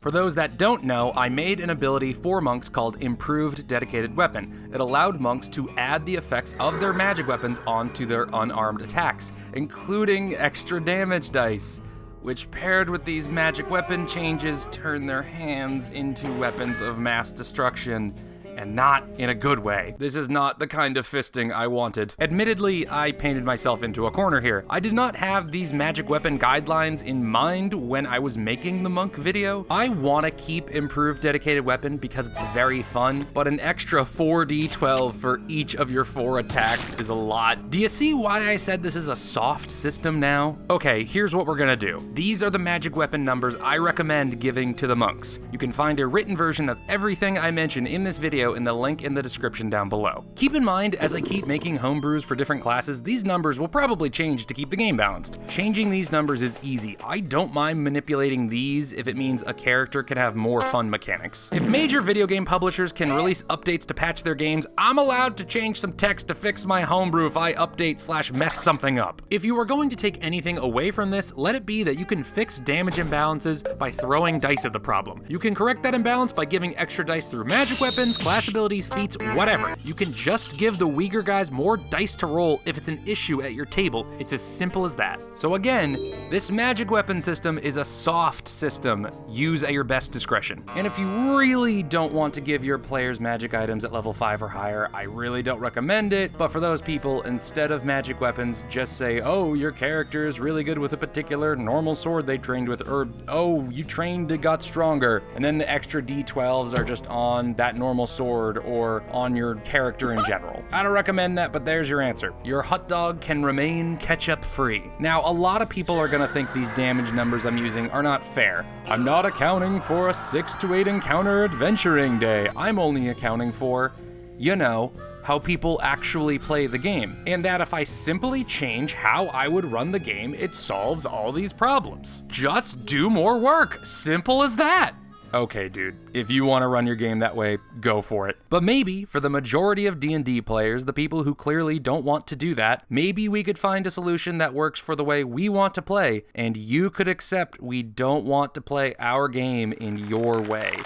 For those that don't know, I made an ability for monks called Improved Dedicated Weapon. It allowed monks to add the effects of their magic weapons onto their unarmed attacks, including extra damage dice, which paired with these magic weapon changes turn their hands into weapons of mass destruction. And not in a good way. This is not the kind of fisting I wanted. Admittedly, I painted myself into a corner here. I did not have these magic weapon guidelines in mind when I was making the monk video. I want to keep Improved Dedicated Weapon because it's very fun, but an extra 4d12 for each of your 4 attacks is a lot. Do you see why I said this is a soft system now? Okay, here's what we're gonna do. These are the magic weapon numbers I recommend giving to the monks. You can find a written version of everything I mention in this video in the link in the description down below. Keep in mind, as I keep making homebrews for different classes, these numbers will probably change to keep the game balanced. Changing these numbers is easy. I don't mind manipulating these if it means a character can have more fun mechanics. If major video game publishers can release updates to patch their games, I'm allowed to change some text to fix my homebrew if I update/mess something up. If you are going to take anything away from this, let it be that you can fix damage imbalances by throwing dice at the problem. You can correct that imbalance by giving extra dice through magic weapons, class abilities, feats, whatever. You can just give the weaker guys more dice to roll if it's an issue at your table. It's as simple as that. So again, this magic weapon system is a soft system. Use at your best discretion. And if you really don't want to give your players magic items at level 5 or higher, I really don't recommend it. But for those people, instead of magic weapons, just say, oh, your character is really good with a particular normal sword they trained with, or oh, you trained it got stronger. And then the extra D12s are just on that normal sword or on your character in general. I don't recommend that, but there's your answer. Your hot dog can remain ketchup free. Now, a lot of people are gonna think these damage numbers I'm using are not fair. I'm not accounting for a 6 to 8 encounter adventuring day. I'm only accounting for, you know, how people actually play the game. And that if I simply change how I would run the game, it solves all these problems. Just do more work. Simple as that. Okay, dude, if you want to run your game that way, go for it. But maybe, for the majority of D&D players, the people who clearly don't want to do that, maybe we could find a solution that works for the way we want to play, and you could accept we don't want to play our game in your way.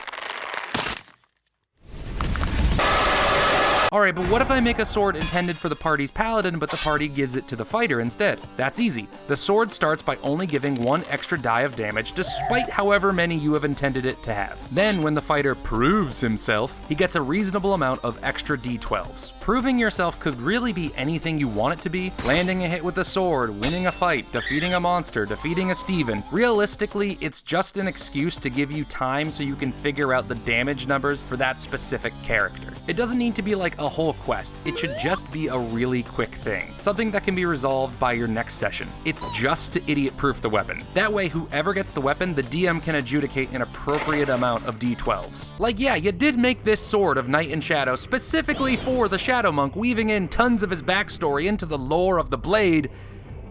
Alright, but what if I make a sword intended for the party's paladin, but the party gives it to the fighter instead? That's easy. The sword starts by only giving 1 extra die of damage, despite however many you have intended it to have. Then, when the fighter proves himself, he gets a reasonable amount of extra D12s. Proving yourself could really be anything you want it to be: landing a hit with the sword, winning a fight, defeating a monster, defeating a Steven. Realistically, it's just an excuse to give you time so you can figure out the damage numbers for that specific character. It doesn't need to be like a whole quest. It should just be a really quick thing. Something that can be resolved by your next session. It's just to idiot-proof the weapon. That way, whoever gets the weapon, the DM can adjudicate an appropriate amount of D12s. Like, yeah, you did make this sword of Night and Shadow specifically for the Shadow Monk, weaving in tons of his backstory into the lore of the blade,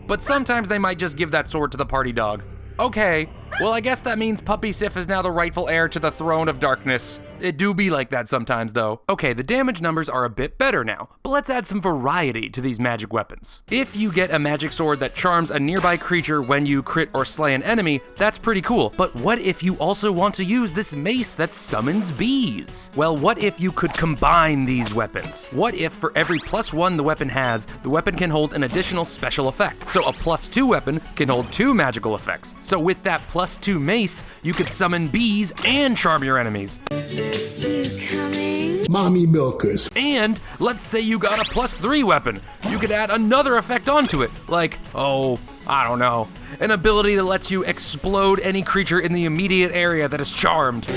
but sometimes they might just give that sword to the party dog. Okay, well I guess that means Puppy Sif is now the rightful heir to the throne of darkness. It do be like that sometimes, though. Okay, the damage numbers are a bit better now, but let's add some variety to these magic weapons. If you get a magic sword that charms a nearby creature when you crit or slay an enemy, that's pretty cool. But what if you also want to use this mace that summons bees? Well, what if you could combine these weapons? What if for every +1 the weapon has, the weapon can hold an additional special effect? So a +2 weapon can hold 2 magical effects. So with that +2 mace, you could summon bees and charm your enemies. You coming? Mommy milkers. And let's say you got a +3 weapon. You could add another effect onto it, like, I don't know, an ability that lets you explode any creature in the immediate area that is charmed.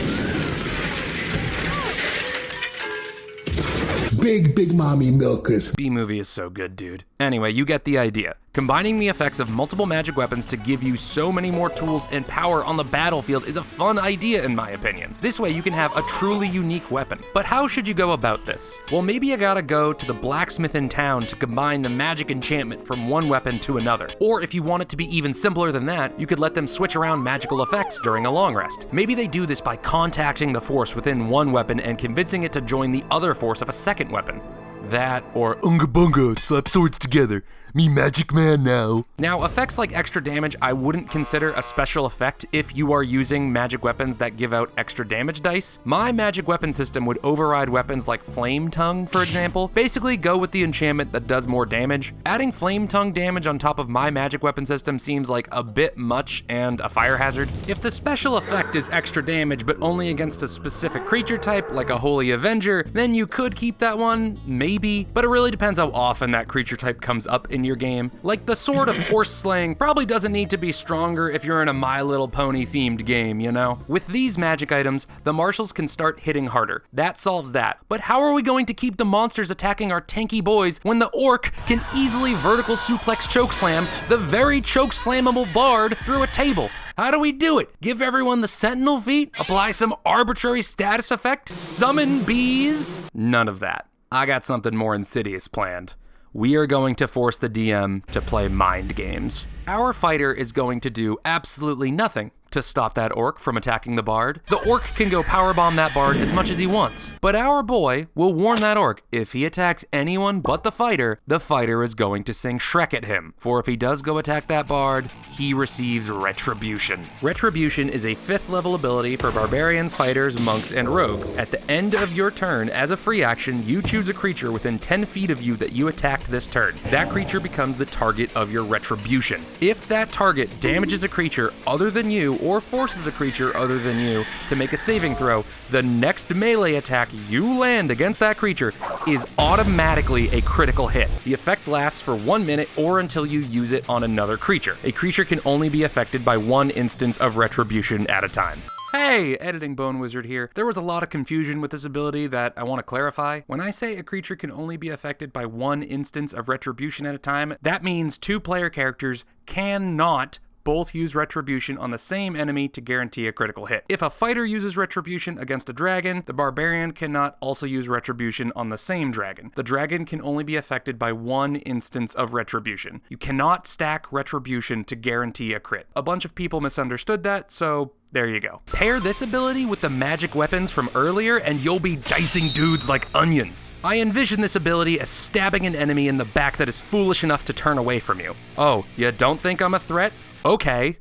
Big mommy milkers. B-movie is so good, dude. Anyway, you get the idea. Combining the effects of multiple magic weapons to give you so many more tools and power on the battlefield is a fun idea in my opinion. This way you can have a truly unique weapon. But how should you go about this? Well, maybe you gotta go to the blacksmith in town to combine the magic enchantment from one weapon to another. Or if you want it to be even simpler than that, you could let them switch around magical effects during a long rest. Maybe they do this by contacting the force within one weapon and convincing it to join the other force of a second weapon. That, or Unga Bunga, slap swords together. Me magic man now. Now, effects like extra damage I wouldn't consider a special effect if you are using magic weapons that give out extra damage dice. My magic weapon system would override weapons like Flame Tongue, for example. Basically, go with the enchantment that does more damage. Adding Flame Tongue damage on top of my magic weapon system seems like a bit much and a fire hazard. If the special effect is extra damage but only against a specific creature type, like a Holy Avenger, then you could keep that one, maybe, but it really depends how often that creature type comes up in your game. Like the Sword of Horse Slaying probably doesn't need to be stronger if you're in a My Little Pony themed game, you know? With these magic items, the marshals can start hitting harder. That solves that. But how are we going to keep the monsters attacking our tanky boys when the orc can easily vertical suplex chokeslam the very chokeslammable bard through a table? How do we do it? Give everyone the sentinel feat? Apply some arbitrary status effect? Summon bees? None of that. I got something more insidious planned. We are going to force the DM to play mind games. Our fighter is going to do absolutely nothing to stop that orc from attacking the bard. The orc can go powerbomb that bard as much as he wants, but our boy will warn that orc if he attacks anyone but the fighter is going to sing Shrek at him. For if he does go attack that bard, he receives Retribution. Retribution is a 5th level ability for barbarians, fighters, monks, and rogues. At the end of your turn, as a free action, you choose a creature within 10 feet of you that you attacked this turn. That creature becomes the target of your Retribution. If that target damages a creature other than you or forces a creature other than you to make a saving throw, the next melee attack you land against that creature is automatically a critical hit. The effect lasts for 1 minute or until you use it on another creature. A creature can only be affected by 1 instance of Retribution at a time. Hey, Editing Bone Wizard here. There was a lot of confusion with this ability that I want to clarify. When I say a creature can only be affected by 1 instance of Retribution at a time, that means 2 player characters cannot both use Retribution on the same enemy to guarantee a critical hit. If a fighter uses Retribution against a dragon, the barbarian cannot also use Retribution on the same dragon. The dragon can only be affected by 1 instance of Retribution. You cannot stack Retribution to guarantee a crit. A bunch of people misunderstood that, so there you go. Pair this ability with the magic weapons from earlier and you'll be dicing dudes like onions. I envision this ability as stabbing an enemy in the back that is foolish enough to turn away from you. Oh, you don't think I'm a threat? Okay.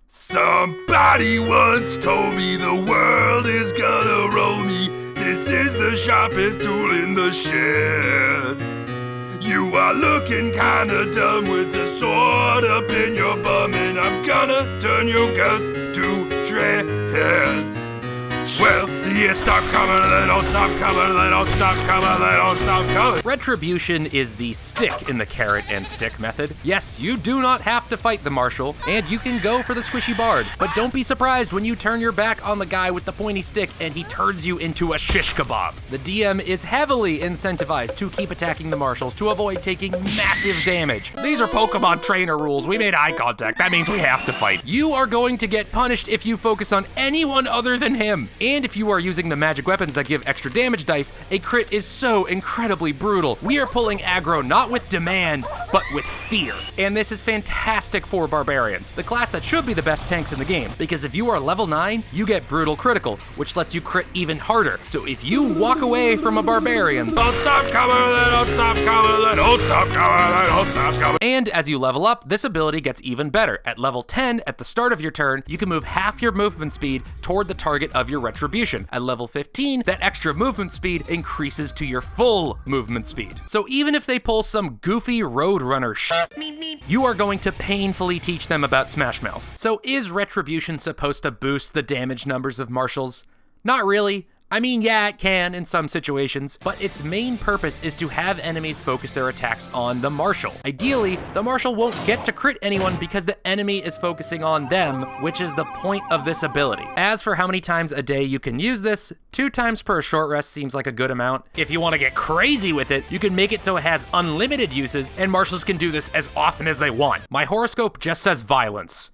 Somebody once told me the world is gonna roll me. This is the sharpest tool in the shed. You are looking kinda dumb with the sword up in your bum, and I'm gonna turn your guts to shreds. Well, the years stop coming, they don't stop coming, they don't stop coming, they don't stop coming. Retribution is the stick in the carrot and stick method. Yes, you do not have to fight the marshal, and you can go for the squishy bard, but don't be surprised when you turn your back on the guy with the pointy stick and he turns you into a shish kebab. The DM is heavily incentivized to keep attacking the marshals to avoid taking massive damage. These are Pokemon trainer rules. We made eye contact. That means we have to fight. You are going to get punished if you focus on anyone other than him. And if you are using the magic weapons that give extra damage dice, a crit is so incredibly brutal. We are pulling aggro not with demand, but with fear. And this is fantastic for barbarians, the class that should be the best tanks in the game, because if you are level 9, you get brutal critical, which lets you crit even harder. So if you walk away from a barbarian, don't stop coming, don't stop coming, don't stop coming, don't stop coming. And as you level up, this ability gets even better. At level 10, at the start of your turn, you can move half your movement speed toward the target of your Retribution. At level 15, that extra movement speed increases to your full movement speed. So even if they pull some goofy Roadrunner shit, you are going to painfully teach them about Smash Mouth. So is Retribution supposed to boost the damage numbers of martials? Not really. I mean, yeah, it can in some situations, but its main purpose is to have enemies focus their attacks on the martial. Ideally, the martial won't get to crit anyone because the enemy is focusing on them, which is the point of this ability. As for how many times a day you can use this, 2 times per short rest seems like a good amount. If you want to get crazy with it, you can make it so it has unlimited uses, and martials can do this as often as they want. My horoscope just says violence.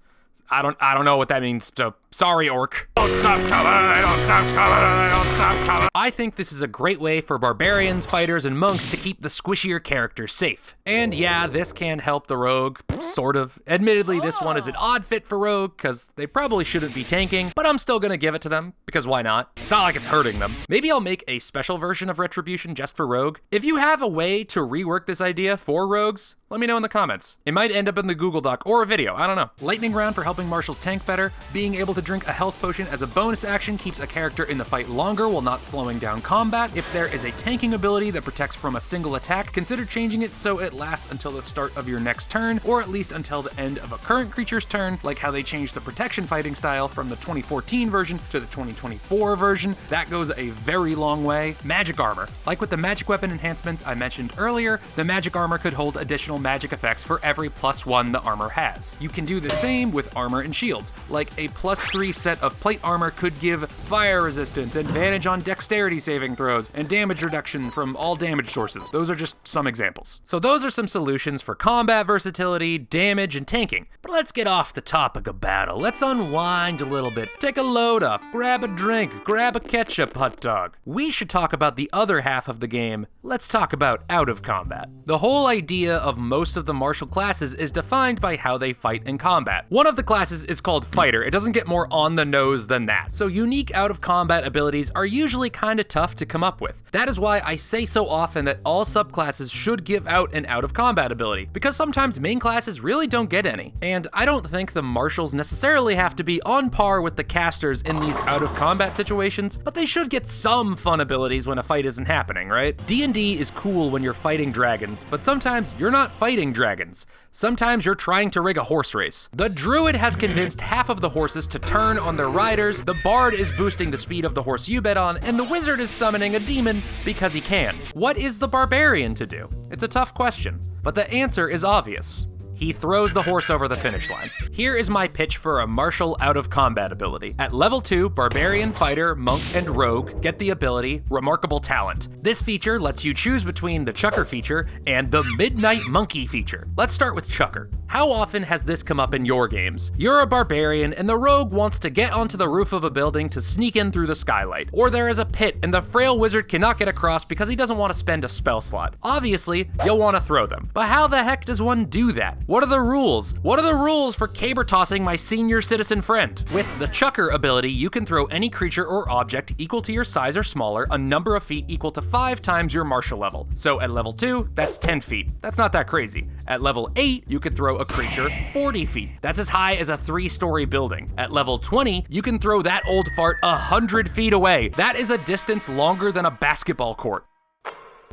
I don't know what that means, so sorry, Orc. Don't stop coming, don't stop coming, don't stop coming. I think this is a great way for barbarians, fighters, and monks to keep the squishier characters safe. And yeah, this can help the rogue, sort of. Admittedly, this one is an odd fit for rogue, because they probably shouldn't be tanking, but I'm still gonna give it to them, because why not? It's not like it's hurting them. Maybe I'll make a special version of Retribution just for rogue. If you have a way to rework this idea for rogues, let me know in the comments. It might end up in the Google Doc or a video, I don't know. Lightning round for helping martials tank better. Being able to drink a health potion as a bonus action keeps a character in the fight longer while not slowing down combat. If there is a tanking ability that protects from a single attack, consider changing it so it lasts until the start of your next turn, or at least until the end of a current creature's turn, like how they changed the protection fighting style from the 2014 version to the 2024 version. That goes a very long way. Magic armor. Like with the magic weapon enhancements I mentioned earlier, the magic armor could hold additional magic effects for every +1 the armor has. You can do the same with armor and shields, like a +3 set of plate armor could give fire resistance, advantage on dexterity saving throws, and damage reduction from all damage sources. Those are just some examples. So those are some solutions for combat versatility, damage, and tanking. But let's get off the topic of battle. Let's unwind a little bit, take a load off, grab a drink, grab a ketchup hot dog. We should talk about the other half of the game. Let's talk about out of combat. The whole idea of most of the martial classes is defined by how they fight in combat. One of the classes is called Fighter. It doesn't get more on the nose than that. So unique out of combat abilities are usually kind of tough to come up with. That is why I say so often that all subclasses should give out an out of combat ability, because sometimes main classes really don't get any. And I don't think the martials necessarily have to be on par with the casters in these out of combat situations, but they should get some fun abilities when a fight isn't happening, right? D&D is cool when you're fighting dragons, but sometimes you're not fighting dragons. Sometimes you're trying to rig a horse race. The druid has convinced half of the horses to turn on their riders, the bard is boosting the speed of the horse you bet on, and the wizard is summoning a demon because he can. What is the barbarian to do? It's a tough question, but the answer is obvious. He throws the horse over the finish line. Here is my pitch for a martial out of combat ability. At level 2, Barbarian, Fighter, Monk, and Rogue get the ability Remarkable Talent. This feature lets you choose between the Chucker feature and the Midnight Monkey feature. Let's start with Chucker. How often has this come up in your games? You're a barbarian and the rogue wants to get onto the roof of a building to sneak in through the skylight. Or there is a pit and the frail wizard cannot get across because he doesn't want to spend a spell slot. Obviously, you'll want to throw them. But how the heck does one do that? What are the rules? What are the rules for caber tossing my senior citizen friend? With the Chucker ability, you can throw any creature or object equal to your size or smaller a number of feet equal to 5 times your martial level. So at level 2, that's 10 feet. That's not that crazy. At level 8, you could throw a creature 40 feet. That's as high as a 3-story building. At level 20, you can throw that old fart 100 feet away. That is a distance longer than a basketball court.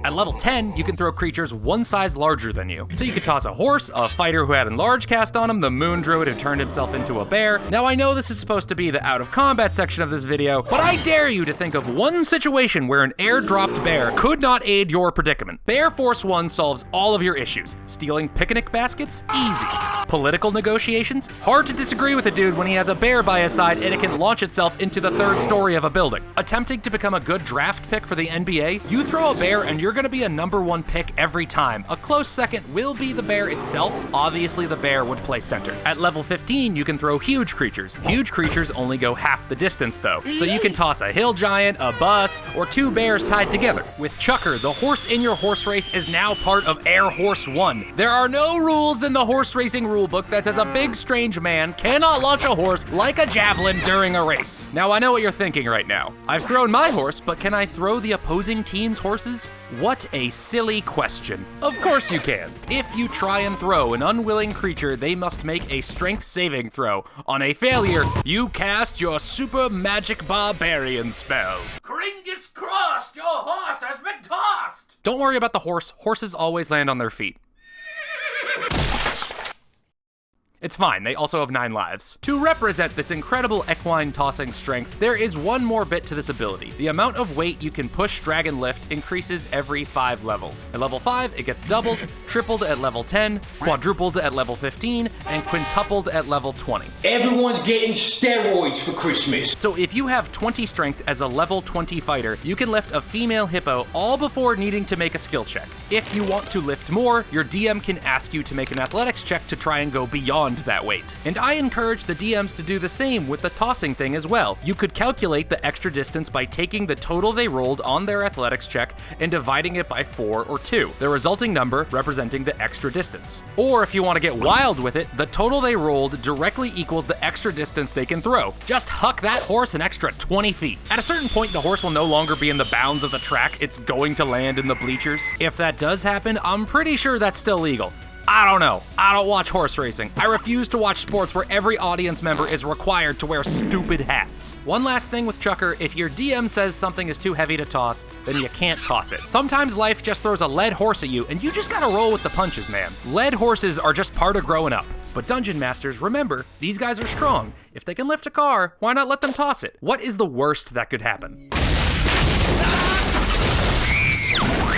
At level 10, you can throw creatures 1 size larger than you. So you could toss a horse, a fighter who had enlarge cast on him, the moon druid who turned himself into a bear. Now I know this is supposed to be the out of combat section of this video, but I dare you to think of one situation where an airdropped bear could not aid your predicament. Bear Force 1 solves all of your issues. Stealing picnic baskets? Easy. Political negotiations? Hard to disagree with a dude when he has a bear by his side and it can launch itself into the 3rd story of a building. Attempting to become a good draft pick for the NBA, you throw a bear and you're gonna be a #1 pick every time. A close second will be the bear itself. Obviously, the bear would play center. At level 15, you can throw huge creatures. Huge creatures only go half the distance though, so you can toss a hill giant, a bus, or 2 bears tied together. With Chucker, the horse in your horse race is now part of Air Horse 1. There are no rules in the horse racing rulebook that says a big strange man cannot launch a horse like a javelin during a race. Now I know what you're thinking right now. I've thrown my horse, but can I throw the opposing team's horses? What a silly question. Of course you can. If you try and throw an unwilling creature, they must make a strength saving throw. On a failure, you cast your super magic barbarian spell. Kringus crossed! Your horse has been tossed! Don't worry about the horse. Horses always land on their feet. It's fine, they also have 9 lives. To represent this incredible equine tossing strength, there is one more bit to this ability. The amount of weight you can push Dragon Lift increases every 5 levels. At level 5, it gets doubled, tripled at level 10, quadrupled at level 15, and quintupled at level 20. Everyone's getting steroids for Christmas. So if you have 20 strength as a level 20 fighter, you can lift a female hippo all before needing to make a skill check. If you want to lift more, your DM can ask you to make an athletics check to try and go beyond that weight. And I encourage the DMs to do the same with the tossing thing as well. You could calculate the extra distance by taking the total they rolled on their athletics check and dividing it by 4 or 2, the resulting number representing the extra distance. Or if you want to get wild with it, the total they rolled directly equals the extra distance they can throw. Just huck that horse an extra 20 feet. At a certain point, the horse will no longer be in the bounds of the track, it's going to land in the bleachers. If that does happen, I'm pretty sure that's still legal. I don't know. I don't watch horse racing. I refuse to watch sports where every audience member is required to wear stupid hats. One last thing with Chucker, if your DM says something is too heavy to toss, then you can't toss it. Sometimes life just throws a lead horse at you and you just gotta roll with the punches, man. Lead horses are just part of growing up. But Dungeon Masters, remember, these guys are strong. If they can lift a car, why not let them toss it? What is the worst that could happen?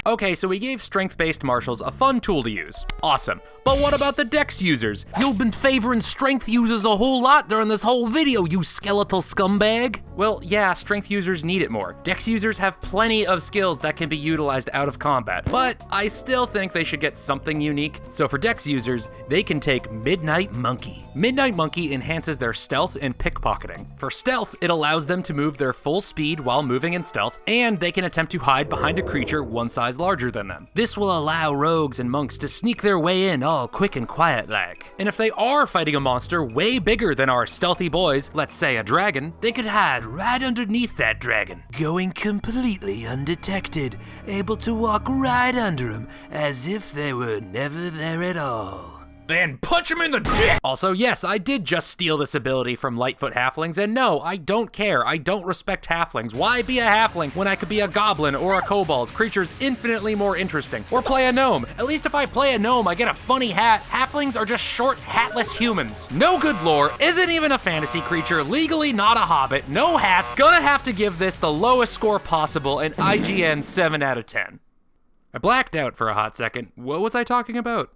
Okay, so we gave strength-based marshals a fun tool to use. Awesome. But what about the dex users? You've been favoring strength users a whole lot during this whole video, you skeletal scumbag. Well, yeah, strength users need it more. Dex users have plenty of skills that can be utilized out of combat, but I still think they should get something unique. So for dex users, they can take Midnight Monkey. Midnight Monkey enhances their stealth and pickpocketing. For stealth, it allows them to move their full speed while moving in stealth, and they can attempt to hide behind a creature one size larger than them. This will allow rogues and monks to sneak their way in all quick and quiet like. And if they are fighting a monster way bigger than our stealthy boys, let's say a dragon, they could hide right underneath that dragon, going completely undetected, able to walk right under him as if they were never there at all. Then punch him in the dick! Also, yes, I did just steal this ability from Lightfoot halflings, and no, I don't care. I don't respect halflings. Why be a halfling when I could be a goblin or a kobold? Creatures infinitely more interesting. Or play a gnome. At least if I play a gnome, I get a funny hat. Halflings are just short, hatless humans. No good lore, isn't even a fantasy creature, legally not a hobbit, no hats. Gonna have to give this the lowest score possible, an IGN 7 out of 10. I blacked out for a hot second. What was I talking about?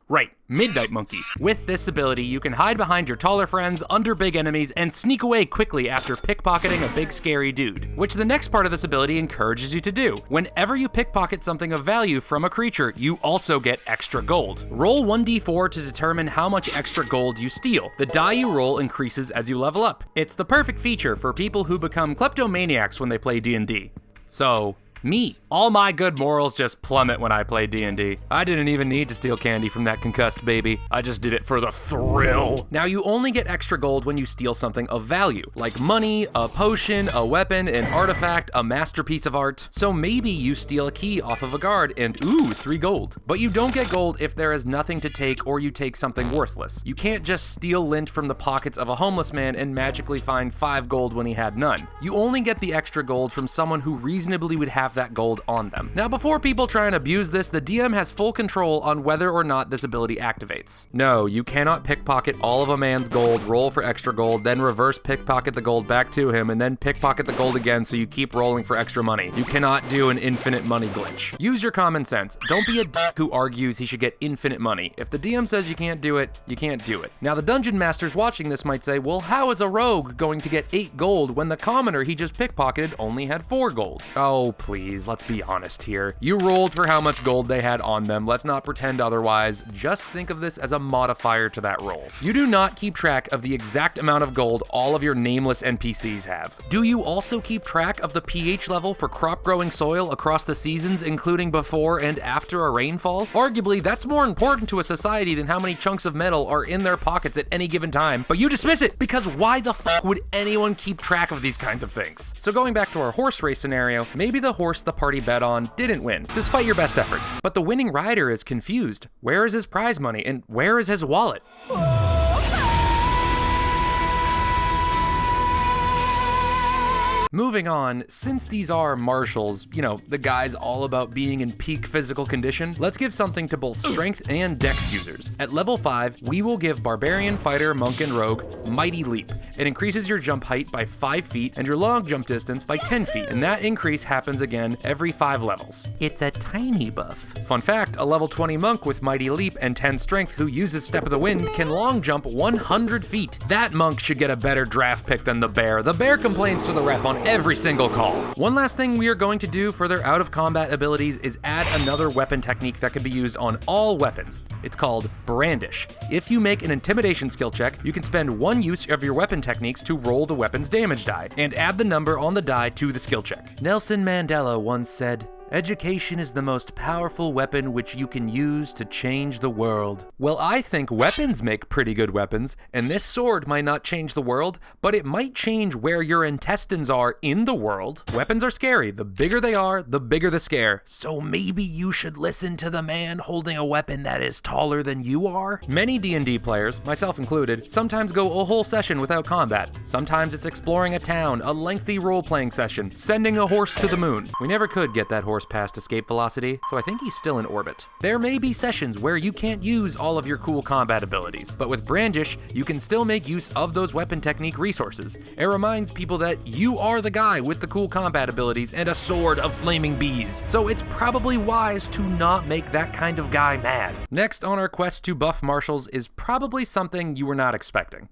Right, Midnight Monkey. With this ability, you can hide behind your taller friends, under big enemies, and sneak away quickly after pickpocketing a big scary dude, which the next part of this ability encourages you to do. Whenever you pickpocket something of value from a creature, you also get extra gold. Roll 1d4 to determine how much extra gold you steal. The die you roll increases as you level up. It's the perfect feature for people who become kleptomaniacs when they play D&D. So, me. All my good morals just plummet when I play D&D. I didn't even need to steal candy from that concussed baby. I just did it for the thrill. Now you only get extra gold when you steal something of value, like money, a potion, a weapon, an artifact, a masterpiece of art. So maybe you steal a key off of a guard and ooh, 3 gold. But you don't get gold if there is nothing to take or you take something worthless. You can't just steal lint from the pockets of a homeless man and magically find 5 gold when he had none. You only get the extra gold from someone who reasonably would have half that gold on them. Now, before people try and abuse this, the DM has full control on whether or not this ability activates. No, you cannot pickpocket all of a man's gold, roll for extra gold, then reverse pickpocket the gold back to him, and then pickpocket the gold again so you keep rolling for extra money. You cannot do an infinite money glitch. Use your common sense. Don't be a dick who argues he should get infinite money. If the DM says you can't do it, you can't do it. Now, the dungeon masters watching this might say, well, how is a rogue going to get 8 gold when the commoner he just pickpocketed only had 4 gold? Oh, please, let's be honest here. You rolled for how much gold they had on them. Let's not pretend otherwise. Just think of this as a modifier to that roll. You do not keep track of the exact amount of gold all of your nameless NPCs have. Do you also keep track of the pH level for crop growing soil across the seasons, including before and after a rainfall? Arguably, that's more important to a society than how many chunks of metal are in their pockets at any given time, but you dismiss it because why the fuck would anyone keep track of these kinds of things? So going back to our horse race scenario, maybe the horse the party bet on didn't win, despite your best efforts. But the winning rider is confused. Where is his prize money and where is his wallet? Moving on, since these are marshals, you know, the guys all about being in peak physical condition, let's give something to both strength and dex users. At level 5, we will give barbarian, fighter, monk, and rogue Mighty Leap. It increases your jump height by 5 feet and your long jump distance by 10 feet, and that increase happens again every 5 levels. It's a tiny buff. Fun fact, a level 20 monk with Mighty Leap and 10 strength who uses Step of the Wind can long jump 100 feet. That monk should get a better draft pick than the bear. The bear complains to the ref on every single call. One last thing we are going to do for their out of combat abilities is add another weapon technique that can be used on all weapons. It's called Brandish. If you make an intimidation skill check, you can spend 1 use of your weapon techniques to roll the weapon's damage die, and add the number on the die to the skill check. Nelson Mandela once said, "Education is the most powerful weapon which you can use to change the world." Well, I think weapons make pretty good weapons, and this sword might not change the world, but it might change where your intestines are in the world. Weapons are scary. The bigger they are, the bigger the scare. So maybe you should listen to the man holding a weapon that is taller than you are? Many D&D players, myself included, sometimes go a whole session without combat. Sometimes it's exploring a town, a lengthy role-playing session, sending a horse to the moon. We never could get that horse past escape velocity, so I think he's still in orbit. There may be sessions where you can't use all of your cool combat abilities, but with Brandish, you can still make use of those weapon technique resources. It reminds people that you are the guy with the cool combat abilities and a sword of flaming bees, so it's probably wise to not make that kind of guy mad. Next on our quest to buff marshals is probably something you were not expecting.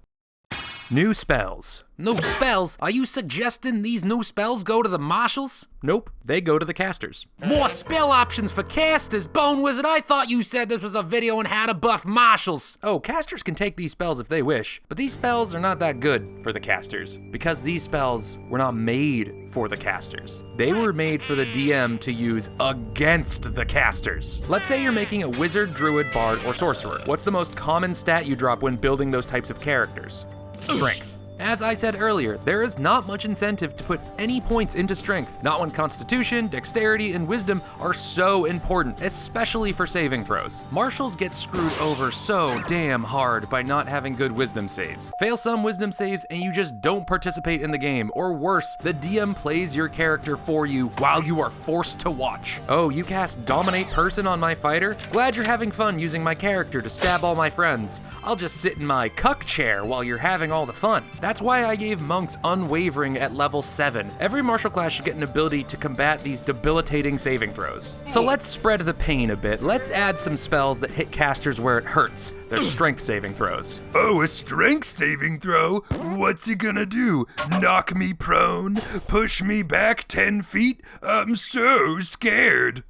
New spells. New spells? Are you suggesting these new spells go to the marshals? Nope, they go to the casters. More spell options for casters, Bone Wizard. I thought you said this was a video on how to buff marshals. Oh, casters can take these spells if they wish, but these spells are not that good for the casters because these spells were not made for the casters. They were made for the DM to use against the casters. Let's say you're making a wizard, druid, bard, or sorcerer. What's the most common stat you drop when building those types of characters? Strength. As I said earlier, there is not much incentive to put any points into strength, not when constitution, dexterity, and wisdom are so important, especially for saving throws. Marshals get screwed over so damn hard by not having good wisdom saves. Fail some wisdom saves and you just don't participate in the game, or worse, the DM plays your character for you while you are forced to watch. Oh, you cast Dominate Person on my fighter? Glad you're having fun using my character to stab all my friends. I'll just sit in my cuck chair while you're having all the fun. That's why I gave monks Unwavering at level 7. Every martial class should get an ability to combat these debilitating saving throws. So let's spread the pain a bit. Let's add some spells that hit casters where it hurts. They're strength saving throws. Oh, a strength saving throw? What's he gonna do? Knock me prone? Push me back 10 feet? I'm so scared.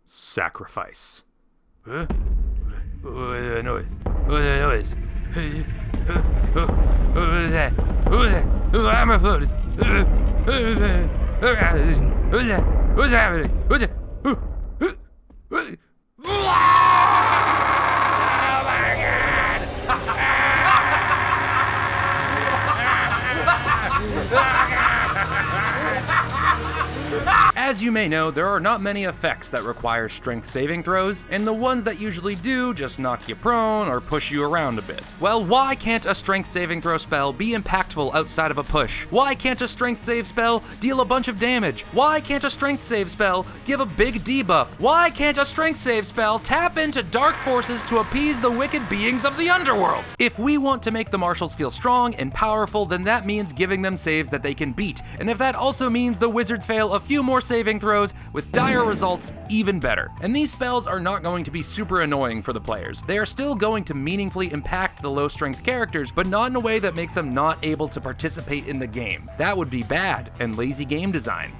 Sacrifice. Who's that? I'm afloated. Who's that? What's happening? Who's it? As As you may know, there are not many effects that require strength saving throws, and the ones that usually do just knock you prone or push you around a bit. Well, why can't a strength saving throw spell be impactful outside of a push? Why can't a strength save spell deal a bunch of damage? Why can't a strength save spell give a big debuff? Why can't a strength save spell tap into dark forces to appease the wicked beings of the underworld? If we want to make the marshals feel strong and powerful, then that means giving them saves that they can beat. And if that also means the wizards fail a few more saving throws with dire results, even better. And these spells are not going to be super annoying for the players. They are still going to meaningfully impact the low strength characters, but not in a way that makes them not able to participate in the game. That would be bad and lazy game design.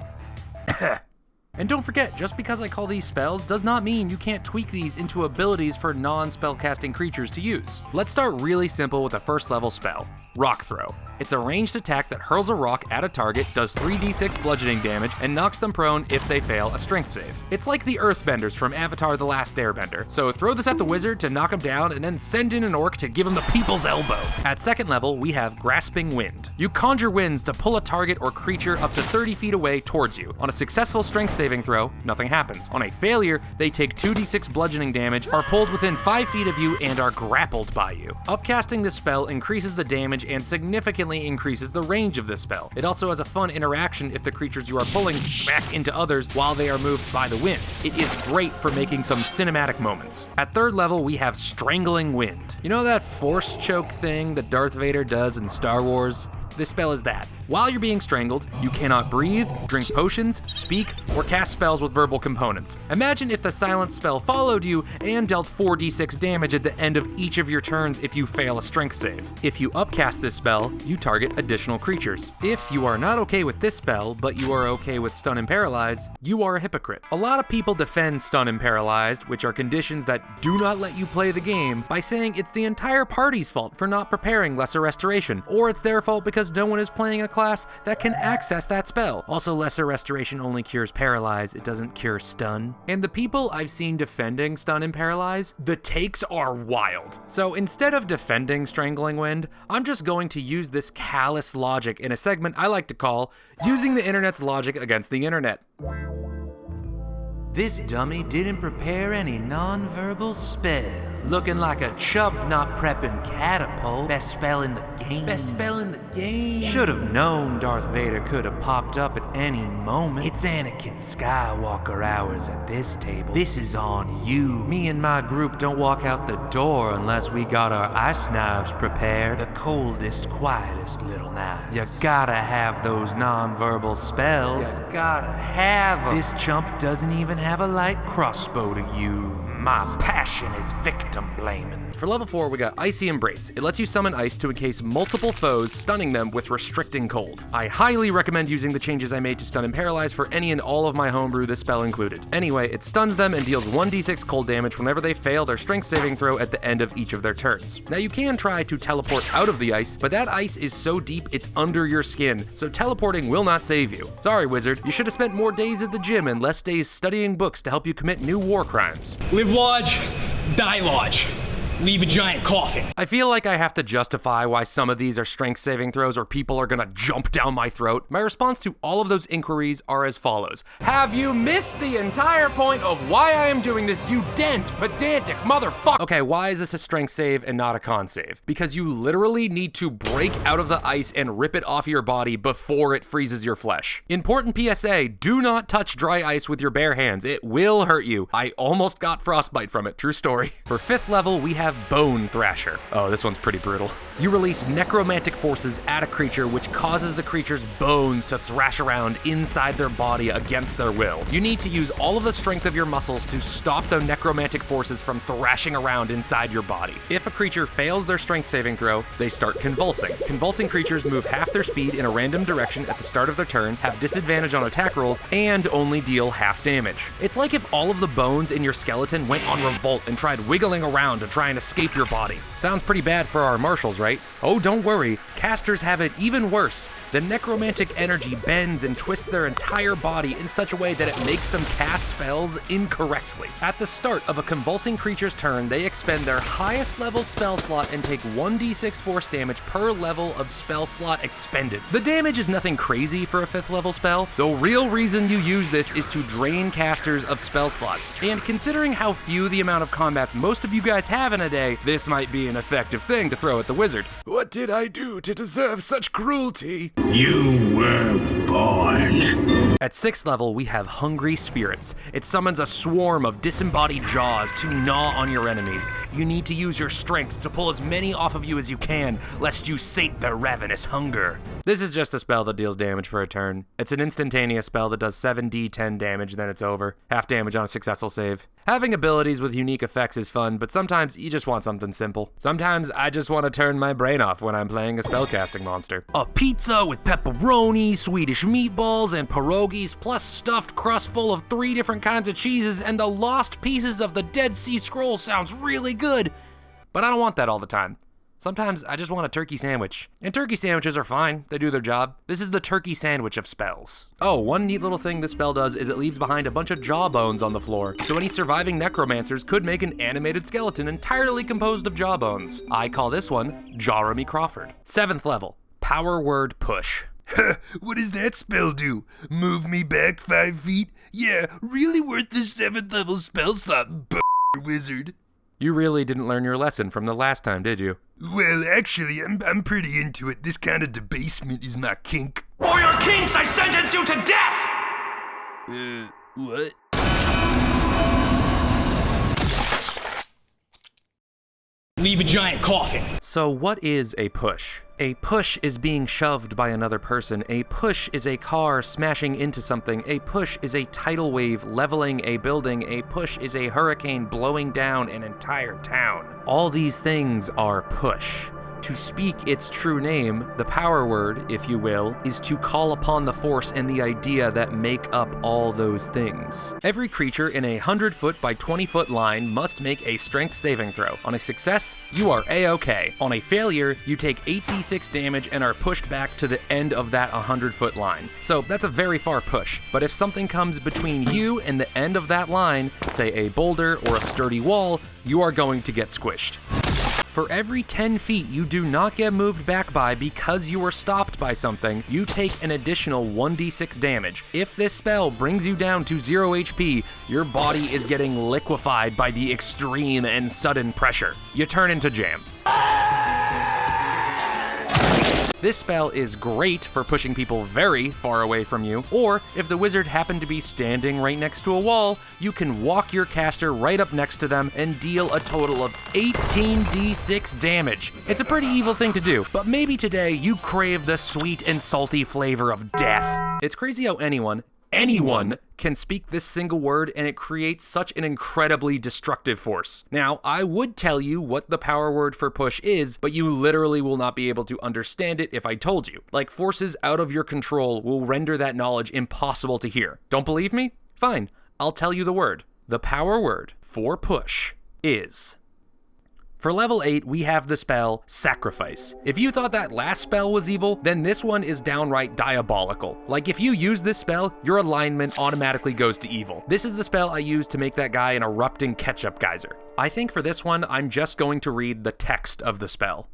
And don't forget, just because I call these spells does not mean you can't tweak these into abilities for non-spellcasting creatures to use. Let's start really simple with the first level spell, Rock Throw. It's a ranged attack that hurls a rock at a target, does 3d6 bludgeoning damage, and knocks them prone if they fail a strength save. It's like the Earthbenders from Avatar: The Last Airbender. So throw this at the wizard to knock him down, and then send in an orc to give him the people's elbow. At second level, we have Grasping Wind. You conjure winds to pull a target or creature up to 30 feet away towards you. On a successful strength saving throw, nothing happens. On a failure, they take 2d6 bludgeoning damage, are pulled within 5 feet of you, and are grappled by you. Upcasting this spell increases the damage and significantly increases the range of this spell. It also has a fun interaction if the creatures you are pulling smack into others while they are moved by the wind. It is great for making some cinematic moments. At third level, we have Strangling Wind. You know that force choke thing that Darth Vader does in Star Wars? This spell is that. While you're being strangled, you cannot breathe, drink potions, speak, or cast spells with verbal components. Imagine if the silence spell followed you and dealt 4d6 damage at the end of each of your turns if you fail a strength save. If you upcast this spell, you target additional creatures. If you are not okay with this spell, but you are okay with Stun and Paralyze, you are a hypocrite. A lot of people defend Stun and Paralyzed, which are conditions that do not let you play the game, by saying it's the entire party's fault for not preparing Lesser Restoration, or it's their fault because no one is playing a class that can access that spell. Also, Lesser Restoration only cures Paralyze, it doesn't cure Stun. And the people I've seen defending Stun and Paralyze, the takes are wild. So instead of defending Strangling Wind, I'm just going to use this callous logic in a segment I like to call Using the Internet's Logic Against the Internet. This dummy didn't prepare any non-verbal spells. Looking like a chump not prepping catapult. Best spell in the game. Best spell in the game. Should've known Darth Vader could've popped up at any moment. It's Anakin Skywalker hours at this table. This is on you. Me and my group don't walk out the door unless we got our ice knives prepared. The coldest, quietest little knives. You gotta have those non-verbal spells. You gotta have them. This chump doesn't even have a light crossbow to use. My passion is victim blaming. For level 4, we got Icy Embrace. It lets you summon ice to encase multiple foes, stunning them with restricting cold. I highly recommend using the changes I made to Stun and Paralyze for any and all of my homebrew, this spell included. Anyway, it stuns them and deals 1d6 cold damage whenever they fail their strength saving throw at the end of each of their turns. Now you can try to teleport out of the ice, but that ice is so deep it's under your skin, so teleporting will not save you. Sorry, wizard, you should have spent more days at the gym and less days studying books to help you commit new war crimes. Live large, die large. Leave a giant coffin. I feel like I have to justify why some of these are strength saving throws or people are gonna jump down my throat. My response to all of those inquiries are as follows. Have you missed the entire point of why I am doing this, you dense, pedantic motherfucker? Okay, why is this a strength save and not a con save? Because you literally need to break out of the ice and rip it off your body before it freezes your flesh. Important PSA, do not touch dry ice with your bare hands. It will hurt you. I almost got frostbite from it, true story. For 5th level, we have Bone Thrasher. Oh, this one's pretty brutal. You release necromantic forces at a creature, which causes the creature's bones to thrash around inside their body against their will. You need to use all of the strength of your muscles to stop the necromantic forces from thrashing around inside your body. If a creature fails their strength saving throw, they start convulsing. Convulsing creatures move half their speed in a random direction at the start of their turn, have disadvantage on attack rolls, and only deal half damage. It's like if all of the bones in your skeleton went on revolt and tried wiggling around to try and escape your body. Sounds pretty bad for our marshals, right? Oh, don't worry, casters have it even worse. The necromantic energy bends and twists their entire body in such a way that it makes them cast spells incorrectly. At the start of a convulsing creature's turn, they expend their highest level spell slot and take 1d6 force damage per level of spell slot expended. The damage is nothing crazy for a 5th level spell. The real reason you use this is to drain casters of spell slots, and considering how few the amount of combats most of you guys have in a day, this might be an effective thing to throw at the wizard. What did I do to deserve such cruelty? You were born. At 6th level, we have Hungry Spirits. It summons a swarm of disembodied jaws to gnaw on your enemies. You need to use your strength to pull as many off of you as you can, lest you sate their ravenous hunger. This is just a spell that deals damage for a turn. It's an instantaneous spell that does 7d10 damage, then it's over. Half damage on a successful save. Having abilities with unique effects is fun, but sometimes you just want something simple. Sometimes I just want to turn my brain off when I'm playing a spellcasting monster. A pizza with pepperoni, Swedish meatballs, and pierogies, plus stuffed crust full of 3 different kinds of cheeses and the lost pieces of the Dead Sea Scrolls sounds really good. But I don't want that all the time. Sometimes I just want a turkey sandwich. And turkey sandwiches are fine, they do their job. This is the turkey sandwich of spells. Oh, one neat little thing this spell does is it leaves behind a bunch of jawbones on the floor, so any surviving necromancers could make an animated skeleton entirely composed of jawbones. I call this one Jeremy Crawford. 7th level, Power Word Push. What does that spell do? Move me back 5 feet? Yeah, really worth the 7th level spell slot, wizard. You really didn't learn your lesson from the last time, did you? Well, actually, I'm pretty into it. This kind of debasement is my kink. For your kinks, I sentence you to death! What? Leave a giant coffin. So what is a push? A push is being shoved by another person. A push is a car smashing into something. A push is a tidal wave leveling a building. A push is a hurricane blowing down an entire town. All these things are push. To speak its true name, the power word, if you will, is to call upon the force and the idea that make up all those things. Every creature in a 100-foot by 20-foot line must make a strength saving throw. On a success, you are A-OK. On a failure, you take 8d6 damage and are pushed back to the end of that 100-foot line. So that's a very far push, but if something comes between you and the end of that line, say a boulder or a sturdy wall, you are going to get squished. For every 10 feet you do not get moved back by because you were stopped by something, you take an additional 1d6 damage. If this spell brings you down to 0 HP, your body is getting liquefied by the extreme and sudden pressure. You turn into jam. This spell is great for pushing people very far away from you, or if the wizard happened to be standing right next to a wall, you can walk your caster right up next to them and deal a total of 18d6 damage. It's a pretty evil thing to do, but maybe today you crave the sweet and salty flavor of death. It's crazy how anyone can speak this single word and it creates such an incredibly destructive force. Now, I would tell you what the power word for push is, but you literally will not be able to understand it if I told you. Like, forces out of your control will render that knowledge impossible to hear. Don't believe me? Fine, I'll tell you the word. The power word for push is... For level 8, we have the spell Sacrifice. If you thought that last spell was evil, then this one is downright diabolical. Like, if you use this spell, your alignment automatically goes to evil. This is the spell I used to make that guy an erupting ketchup geyser. I think for this one, I'm just going to read the text of the spell.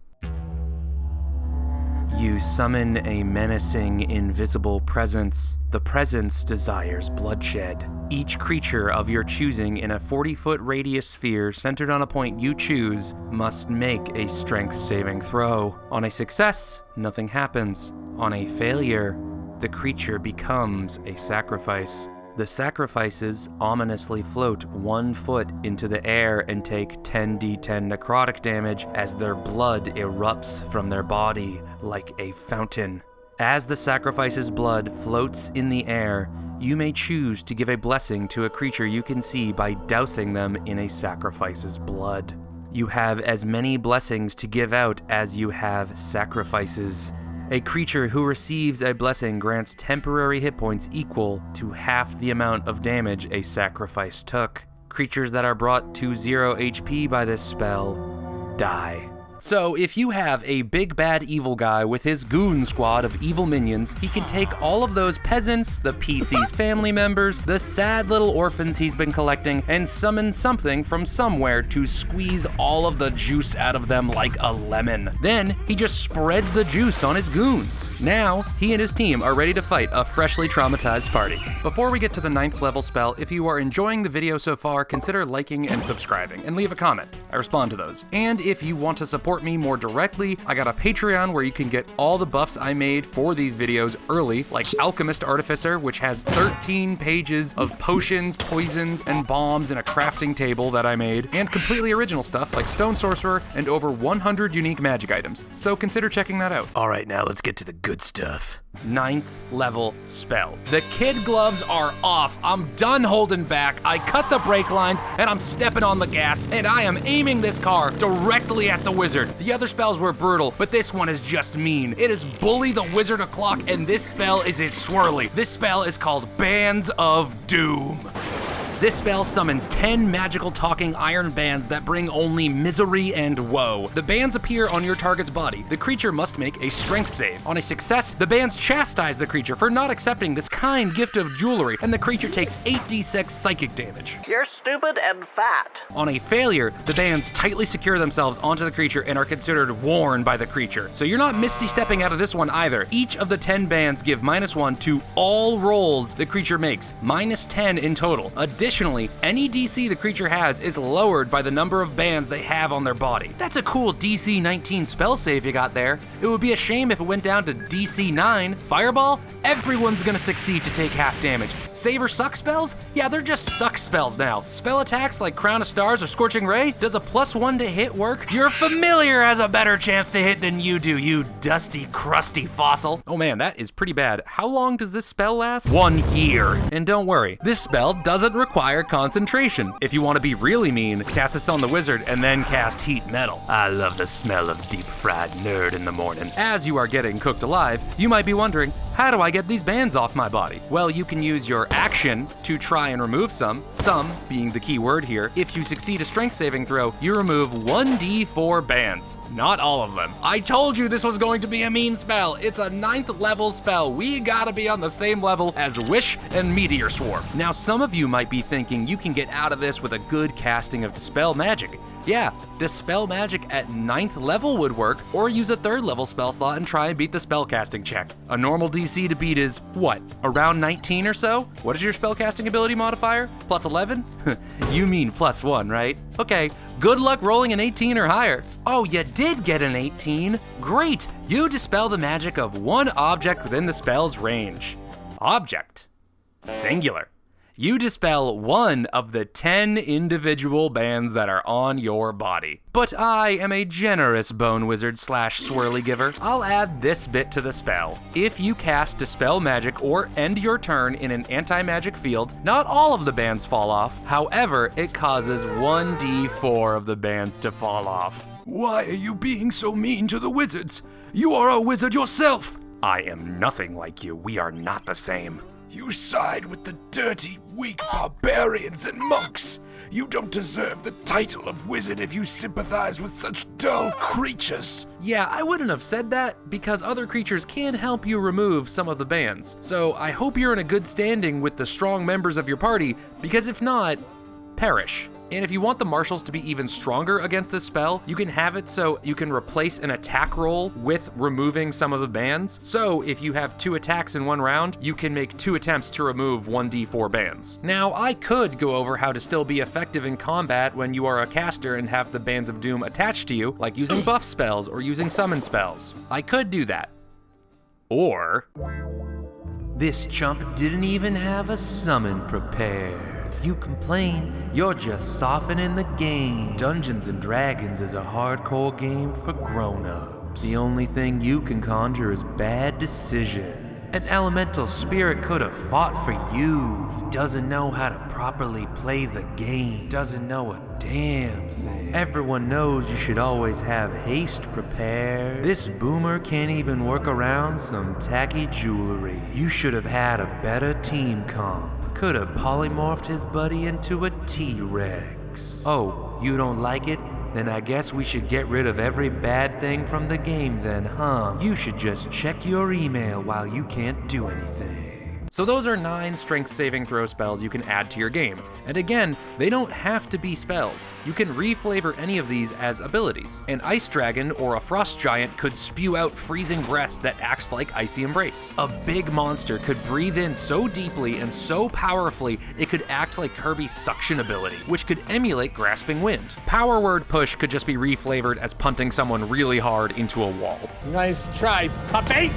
You summon a menacing, invisible presence. The presence desires bloodshed. Each creature of your choosing in a 40-foot radius sphere centered on a point you choose must make a strength saving throw. On a success, nothing happens. On a failure, the creature becomes a sacrifice. The sacrifices ominously float 1 foot into the air and take 10d10 necrotic damage as their blood erupts from their body like a fountain. As the sacrifice's blood floats in the air, you may choose to give a blessing to a creature you can see by dousing them in a sacrifice's blood. You have as many blessings to give out as you have sacrifices. A creature who receives a blessing grants temporary hit points equal to half the amount of damage a sacrifice took. Creatures that are brought to 0 HP by this spell die. So if you have a big bad evil guy with his goon squad of evil minions, he can take all of those peasants, the PC's family members, the sad little orphans he's been collecting, and summon something from somewhere to squeeze all of the juice out of them like a lemon. Then he just spreads the juice on his goons. Now he and his team are ready to fight a freshly traumatized party. Before we get to the 9th level spell, if you are enjoying the video so far, consider liking and subscribing, and leave a comment. I respond to those. And if you want to support me more directly, I got a Patreon where you can get all the buffs I made for these videos early, like Alchemist Artificer, which has 13 pages of potions, poisons, and bombs in a crafting table that I made, and completely original stuff like Stone Sorcerer and over 100 unique magic items. So consider checking that out. All right, now let's get to the good stuff. 9th level spell. The kid gloves are off. I'm done holding back. I cut the brake lines and I'm stepping on the gas, and I am aiming this car directly at the wizard. The other spells were brutal, but this one is just mean. It is Bully the Wizard O'Clock, and this spell is his swirly. This spell is called Bands of Doom. This spell summons 10 magical talking iron bands that bring only misery and woe. The bands appear on your target's body. The creature must make a strength save. On a success, the bands chastise the creature for not accepting this kind gift of jewelry, and the creature takes 8d6 psychic damage. You're stupid and fat. On a failure, the bands tightly secure themselves onto the creature and are considered worn by the creature. So you're not misty stepping out of this one either. Each of the 10 bands give -1 to all rolls the creature makes, -10 in total. Additionally, any DC the creature has is lowered by the number of bands they have on their body. That's a cool DC 19 spell save you got there. It would be a shame if it went down to DC 9. Fireball? Everyone's gonna succeed to take half damage. Save or suck spells? Yeah, they're just suck spells now. Spell attacks like Crown of Stars or Scorching Ray? Does a +1 to hit work? Your familiar has a better chance to hit than you do, you dusty, crusty fossil. Oh man, that is pretty bad. How long does this spell last? 1 year. And don't worry, this spell doesn't require concentration. If you want to be really mean, cast this on the wizard and then cast Heat Metal. I love the smell of deep fried nerd in the morning. As you are getting cooked alive, you might be wondering, how do I get these bands off my body? Well, you can use your action to try and remove some being the key word here. If you succeed a strength saving throw, you remove 1d4 bands. Not all of them. I told you this was going to be a mean spell. It's a 9th level spell. We gotta be on the same level as Wish and Meteor Swarm. Now, some of you might be thinking you can get out of this with a good casting of Dispel Magic. Yeah, Dispel Magic at 9th level would work, or use a 3rd level spell slot and try and beat the spellcasting check. A normal DC to beat is, what, around 19 or so? What is your spellcasting ability modifier? +11? You mean +1, right? Okay, good luck rolling an 18 or higher. Oh, you did get an 18? Great! You dispel the magic of one object within the spell's range. Object. Singular. You dispel one of the 10 individual bands that are on your body. But I am a generous bone wizard / swirly giver. I'll add this bit to the spell. If you cast Dispel Magic or end your turn in an anti-magic field, not all of the bands fall off. However, it causes 1d4 of the bands to fall off. Why are you being so mean to the wizards? You are a wizard yourself. I am nothing like you. We are not the same. You side with the dirty, weak barbarians and monks. You don't deserve the title of wizard if you sympathize with such dull creatures. Yeah, I wouldn't have said that, because other creatures can help you remove some of the bands. So I hope you're in a good standing with the strong members of your party, because if not, perish. And if you want the marshals to be even stronger against this spell, you can have it so you can replace an attack roll with removing some of the bands. So if you have 2 attacks in 1 round, you can make 2 attempts to remove 1d4 bands. Now, I could go over how to still be effective in combat when you are a caster and have the Bands of Doom attached to you, like using buff spells or using summon spells. I could do that. Or this chump didn't even have a summon prepared. If you complain, you're just softening the game. Dungeons and Dragons is a hardcore game for grown-ups. The only thing you can conjure is bad decisions. An elemental spirit could have fought for you. He doesn't know how to properly play the game. Doesn't know a damn thing. Everyone knows you should always have haste prepared. This boomer can't even work around some tacky jewelry. You should have had a better team comp. Could have polymorphed his buddy into a T-Rex. Oh, you don't like it? Then I guess we should get rid of every bad thing from the game then, huh? You should just check your email while you can't do anything. So those are 9 strength saving throw spells you can add to your game. And again, they don't have to be spells. You can reflavor any of these as abilities. An ice dragon or a frost giant could spew out freezing breath that acts like Icy Embrace. A big monster could breathe in so deeply and so powerfully it could act like Kirby's suction ability, which could emulate Grasping Wind. Power Word Push could just be reflavored as punting someone really hard into a wall. Nice try, puppy!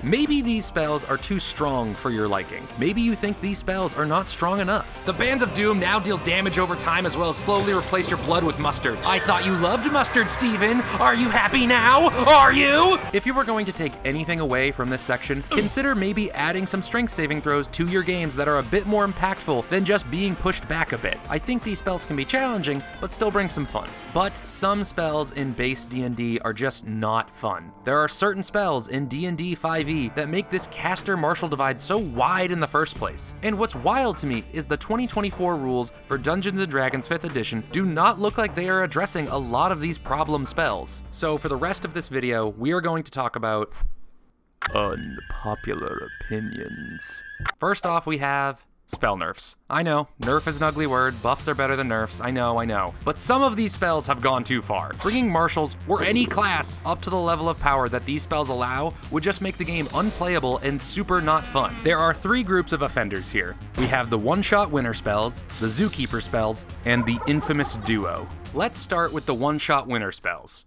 Maybe these spells are too strong for your liking. Maybe you think these spells are not strong enough. The Bands of Doom now deal damage over time as well as slowly replace your blood with mustard. I thought you loved mustard, Steven. Are you happy now? Are you? If you were going to take anything away from this section, consider maybe adding some strength saving throws to your games that are a bit more impactful than just being pushed back a bit. I think these spells can be challenging, but still bring some fun. But some spells in base D&D are just not fun. There are certain spells in D&D 5e that make this caster-martial divide so wide in the first place. And what's wild to me is the 2024 rules for Dungeons & Dragons 5th edition do not look like they are addressing a lot of these problem spells. So for the rest of this video, we are going to talk about unpopular opinions. First off, we have spell nerfs. I know, nerf is an ugly word, buffs are better than nerfs, I know. But some of these spells have gone too far. Bringing marshals, or any class, up to the level of power that these spells allow would just make the game unplayable and super not fun. There are 3 groups of offenders here. We have the one-shot winner spells, the zookeeper spells, and the infamous duo. Let's start with the one-shot winner spells.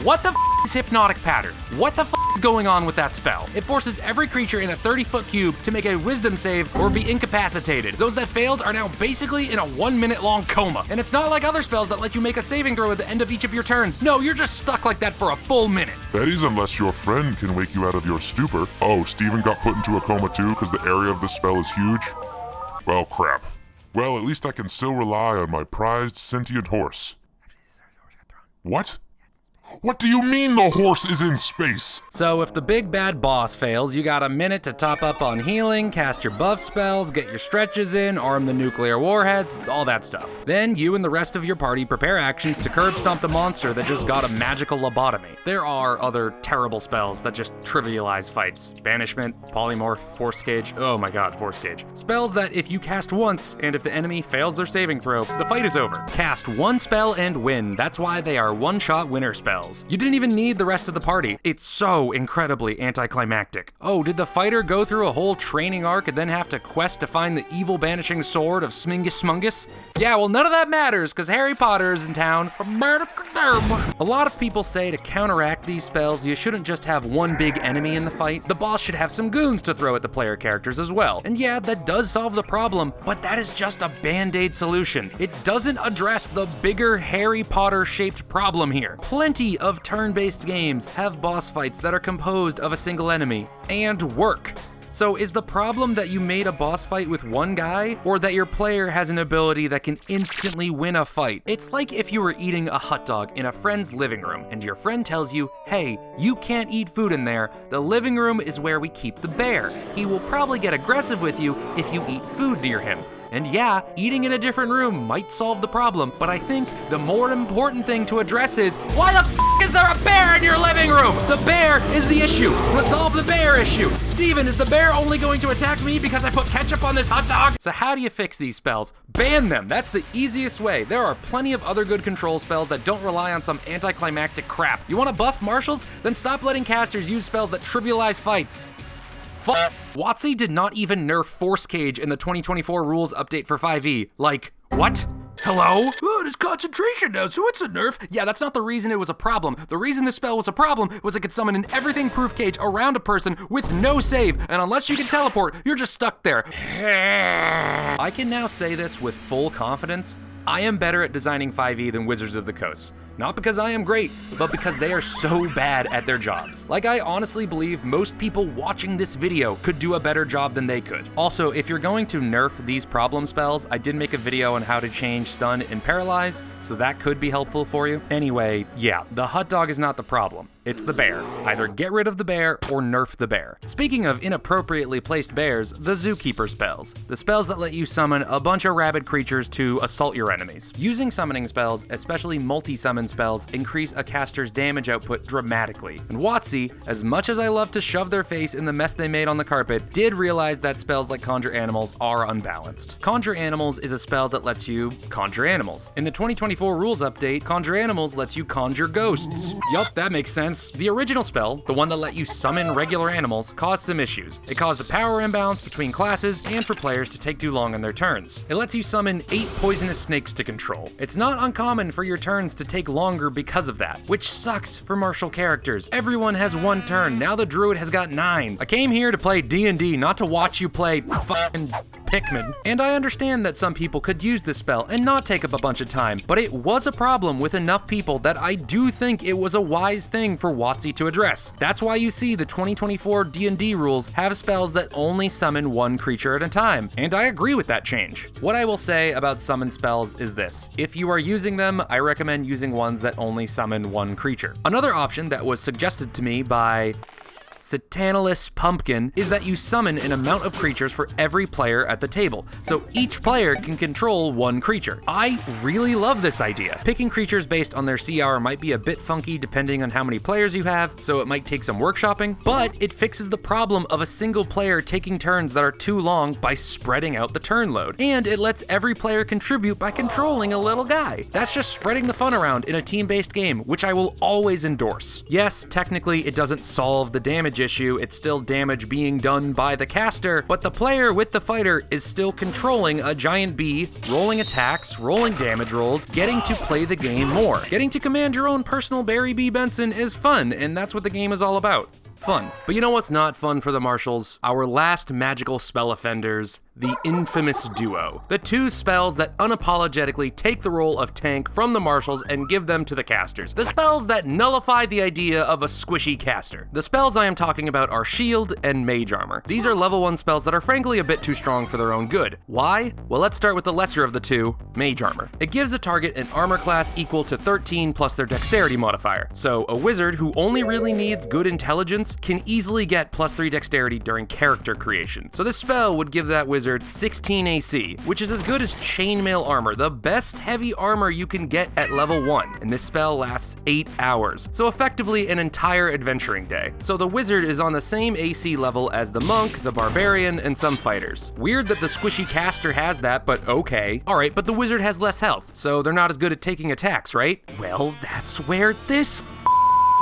What the is Hypnotic Pattern? What the is going on with that spell? It forces every creature in a 30-foot cube to make a wisdom save or be incapacitated. Those that failed are now basically in a 1-minute long coma. And it's not like other spells that let you make a saving throw at the end of each of your turns. No, you're just stuck like that for a full minute. That is unless your friend can wake you out of your stupor. Oh, Steven got put into a coma too because the area of the spell is huge? Well, crap. Well, at least I can still rely on my prized sentient horse. What? What do you mean the horse is in space? So if the big bad boss fails, you got a minute to top up on healing, cast your buff spells, get your stretches in, arm the nuclear warheads, all that stuff. Then you and the rest of your party prepare actions to curb stomp the monster that just got a magical lobotomy. There are other terrible spells that just trivialize fights. Banishment, polymorph, force cage, oh my god, force cage. Spells that if you cast once, and if the enemy fails their saving throw, the fight is over. Cast one spell and win, that's why they are one-shot winner spells. You didn't even need the rest of the party. It's so incredibly anticlimactic. Oh, did the fighter go through a whole training arc and then have to quest to find the evil banishing sword of Smingus Smungus? Yeah, well none of that matters because Harry Potter is in town. A lot of people say to counteract these spells, you shouldn't just have one big enemy in the fight. The boss should have some goons to throw at the player characters as well. And yeah, that does solve the problem, but that is just a band-aid solution. It doesn't address the bigger Harry Potter-shaped problem here. Plenty of turn-based games have boss fights that are composed of a single enemy and work. So is the problem that you made a boss fight with one guy, or that your player has an ability that can instantly win a fight? It's like if you were eating a hot dog in a friend's living room and your friend tells you, hey, you can't eat food in there, the living room is where we keep the bear. He will probably get aggressive with you if you eat food near him. And yeah, eating in a different room might solve the problem, but I think the more important thing to address is, why the is there a bear in your living room? The bear is the issue. Resolve the bear issue. Steven, is the bear only going to attack me because I put ketchup on this hot dog? So how do you fix these spells? Ban them. That's the easiest way. There are plenty of other good control spells that don't rely on some anticlimactic crap. You want to buff marshals? Then stop letting casters use spells that trivialize fights. WotC did not even nerf Force Cage in the 2024 rules update for 5e. Like, what? Hello? Oh, there's concentration now, so it's a nerf. Yeah, that's not the reason it was a problem. The reason this spell was a problem was it could summon an everything proof cage around a person with no save, and unless you can teleport, you're just stuck there. I can now say this with full confidence. I am better at designing 5e than Wizards of the Coast. Not because I am great, but because they are so bad at their jobs. Like, I honestly believe most people watching this video could do a better job than they could. Also, if you're going to nerf these problem spells, I did make a video on how to change Stun and Paralyze, so that could be helpful for you. Anyway, yeah, the hot dog is not the problem. It's the bear. Either get rid of the bear or nerf the bear. Speaking of inappropriately placed bears, the Zookeeper spells. The spells that let you summon a bunch of rabid creatures to assault your enemies. Using summoning spells, especially multi-summon spells, increase a caster's damage output dramatically. And WotC, as much as I love to shove their face in the mess they made on the carpet, did realize that spells like Conjure Animals are unbalanced. Conjure Animals is a spell that lets you conjure animals. In the 2024 rules update, Conjure Animals lets you conjure ghosts. Yup, that makes sense. The original spell, the one that let you summon regular animals, caused some issues. It caused a power imbalance between classes and for players to take too long on their turns. It lets you summon 8 poisonous snakes to control. It's not uncommon for your turns to take longer because of that, which sucks for martial characters. Everyone has 1 turn, now the druid has got 9. I came here to play D&D, not to watch you play fucking Pikmin. And I understand that some people could use this spell and not take up a bunch of time, but it was a problem with enough people that I do think it was a wise thing for WotC to address. That's why you see the 2024 D&D rules have spells that only summon 1 creature at a time, and I agree with that change. What I will say about summon spells is this: if you are using them, I recommend using ones that only summon 1 creature. Another option that was suggested to me by Satanalus Pumpkin is that you summon an amount of creatures for every player at the table, so each player can control 1 creature. I really love this idea. Picking creatures based on their CR might be a bit funky depending on how many players you have, so it might take some workshopping, but it fixes the problem of a single player taking turns that are too long by spreading out the turn load, and it lets every player contribute by controlling a little guy. That's just spreading the fun around in a team-based game, which I will always endorse. Yes, technically it doesn't solve the damage issue, it's still damage being done by the caster, but the player with the fighter is still controlling a giant bee, rolling attacks, rolling damage rolls, getting to play the game more. Getting to command your own personal Barry B. Benson is fun, and that's what the game is all about. Fun. But you know what's not fun for the marshals? Our last magical spell offenders, the infamous duo. The 2 spells that unapologetically take the role of tank from the marshals and give them to the casters. The spells that nullify the idea of a squishy caster. The spells I am talking about are Shield and Mage Armor. These are level 1 spells that are frankly a bit too strong for their own good. Why? Well, let's start with the lesser of the 2, Mage Armor. It gives a target an armor class equal to 13 plus their dexterity modifier. So a wizard who only really needs good intelligence can easily get +3 dexterity during character creation. So this spell would give that wizard 16 AC, which is as good as chainmail armor, the best heavy armor you can get at level 1, and this spell lasts 8 hours, so effectively an entire adventuring day. So the wizard is on the same AC level as the monk, the barbarian, and some fighters. Weird that the squishy caster has that, but okay. Alright, but the wizard has less health, so they're not as good at taking attacks, right? Well, that's where this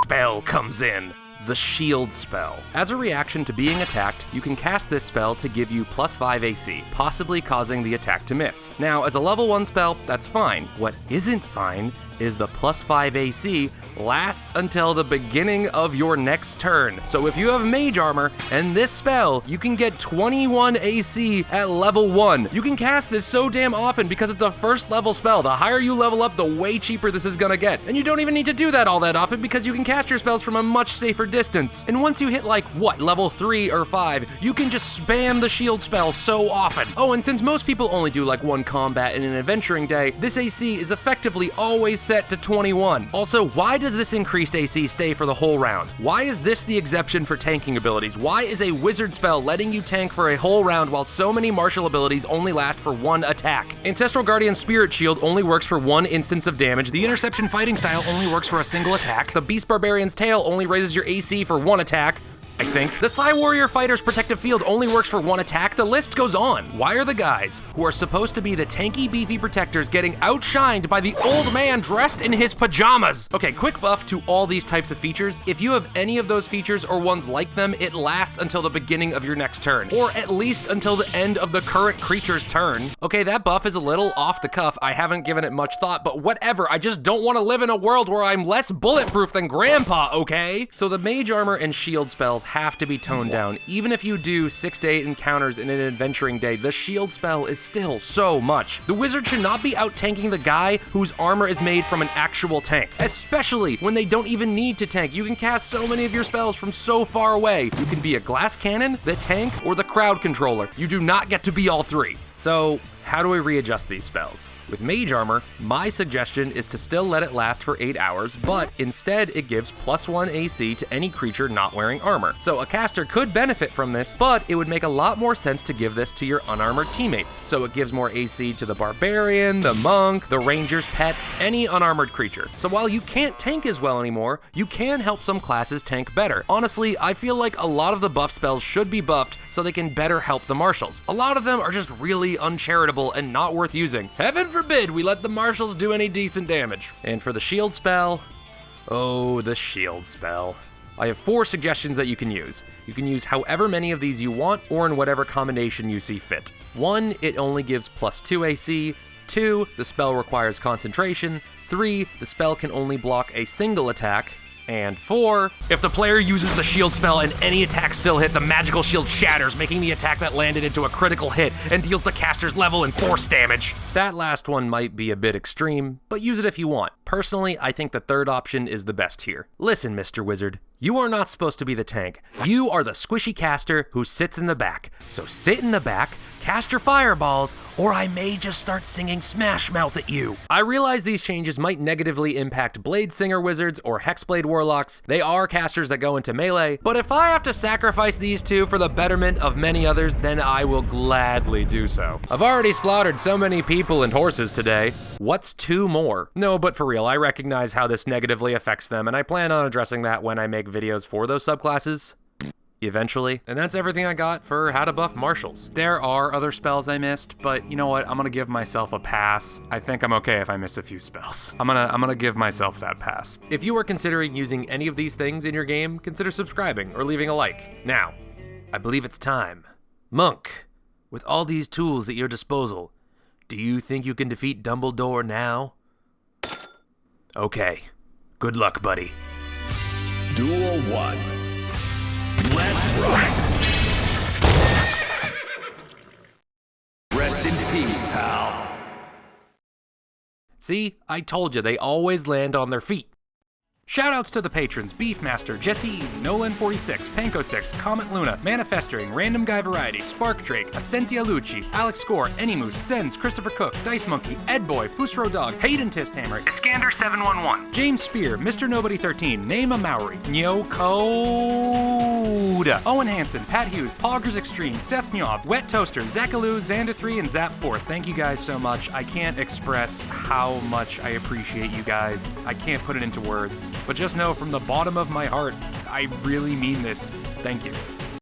spell comes in. The Shield spell. As a reaction to being attacked, you can cast this spell to give you +5 AC, possibly causing the attack to miss. Now, as a level 1 spell, that's fine. What isn't fine is the +5 AC lasts until the beginning of your next turn. So if you have Mage Armor and this spell, you can get 21 AC at level 1. You can cast this so damn often because it's a 1st level spell. The higher you level up, the way cheaper this is gonna get. And you don't even need to do that all that often because you can cast your spells from a much safer distance. And once you hit like, what, level 3 or 5, you can just spam the Shield spell so often. Oh, and since most people only do like 1 combat in an adventuring day, this AC is effectively always set to 21. Also, why does this increased AC stay for the whole round? Why is this the exception for tanking abilities? Why is a wizard spell letting you tank for a whole round while so many martial abilities only last for 1 attack? Ancestral Guardian Spirit Shield only works for 1 instance of damage. The Interception Fighting Style only works for a single attack. The Beast Barbarian's Tail only raises your AC for 1 attack. I think. The Psy Warrior Fighter's Protective Field only works for 1 attack. The list goes on. Why are the guys who are supposed to be the tanky, beefy protectors getting outshined by the old man dressed in his pajamas? Okay, quick buff to all these types of features. If you have any of those features or ones like them, it lasts until the beginning of your next turn, or at least until the end of the current creature's turn. Okay, that buff is a little off the cuff. I haven't given it much thought, but whatever. I just don't want to live in a world where I'm less bulletproof than Grandpa, okay? So the Mage Armor and Shield spells have to be toned down. Even if you do 6 to 8 encounters in an adventuring day, the shield spell is still so much. The wizard should not be out-tanking the guy whose armor is made from an actual tank, especially when they don't even need to tank. You can cast so many of your spells from so far away. You can be a glass cannon, the tank, or the crowd controller. You do not get to be all three. So, how do we readjust these spells? With Mage Armor, my suggestion is to still let it last for 8 hours, but instead it gives +1 AC to any creature not wearing armor. So a caster could benefit from this, but it would make a lot more sense to give this to your unarmored teammates. So it gives more AC to the Barbarian, the Monk, the Ranger's pet, any unarmored creature. So while you can't tank as well anymore, you can help some classes tank better. Honestly, I feel like a lot of the buff spells should be buffed so they can better help the marshals. A lot of them are just really uncharitable and not worth using. Heaven forbid we let the marshals do any decent damage. And for the shield spell, oh, the shield spell. I have 4 suggestions that you can use. You can use however many of these you want or in whatever combination you see fit. 1, it only gives +2 AC. 2, the spell requires concentration. 3, the spell can only block a single attack. And 4, if the player uses the shield spell and any attack still hit, the magical shield shatters, making the attack that landed into a critical hit and deals the caster's level and force damage. That last one might be a bit extreme, but use it if you want. Personally, I think the third option is the best here. Listen, Mr. Wizard, you are not supposed to be the tank. You are the squishy caster who sits in the back. So sit in the back, cast your fireballs, or I may just start singing Smash Mouth at you. I realize these changes might negatively impact Blade Singer Wizards or Hexblade Warlocks. They are casters that go into melee, but if I have to sacrifice these two for the betterment of many others, then I will gladly do so. I've already slaughtered so many people and horses today. What's 2 more? No, but for real, I recognize how this negatively affects them, and I plan on addressing that when I make videos for those subclasses. Eventually. And that's everything I got for how to buff marshals. There are other spells I missed, but you know what? I'm gonna give myself a pass. I think I'm okay if I miss a few spells. I'm gonna give myself that pass. If you are considering using any of these things in your game, consider subscribing or leaving a like. Now, I believe it's time. Monk, with all these tools at your disposal, do you think you can defeat Dumbledore now? Okay. Good luck, buddy. Duel 1. Let's rock. Rest in peace, pal. See, I told you, they always land on their feet. Shoutouts to the patrons: Beefmaster, Jesse E, Nolan46, Panko6, Comet Luna, Manifestering, Random Guy Variety, Spark Drake, Absentia Lucci, Alex Score, Anymoose, Sens, Christopher Cook, Dice Monkey, Edboy, Fusro Dog, Hayden Tisthammer, Iskander711, James Spear, Mr. Nobody 13, Naima Maori, Nyo Coda, Owen Hansen, Pat Hughes, Poggers Extreme, Seth Myob, Wet Toaster, Zakaloo, Xander3, and Zap4. Thank you guys so much. I can't express how much I appreciate you guys. I can't put it into words. But just know from the bottom of my heart, I really mean this. Thank you.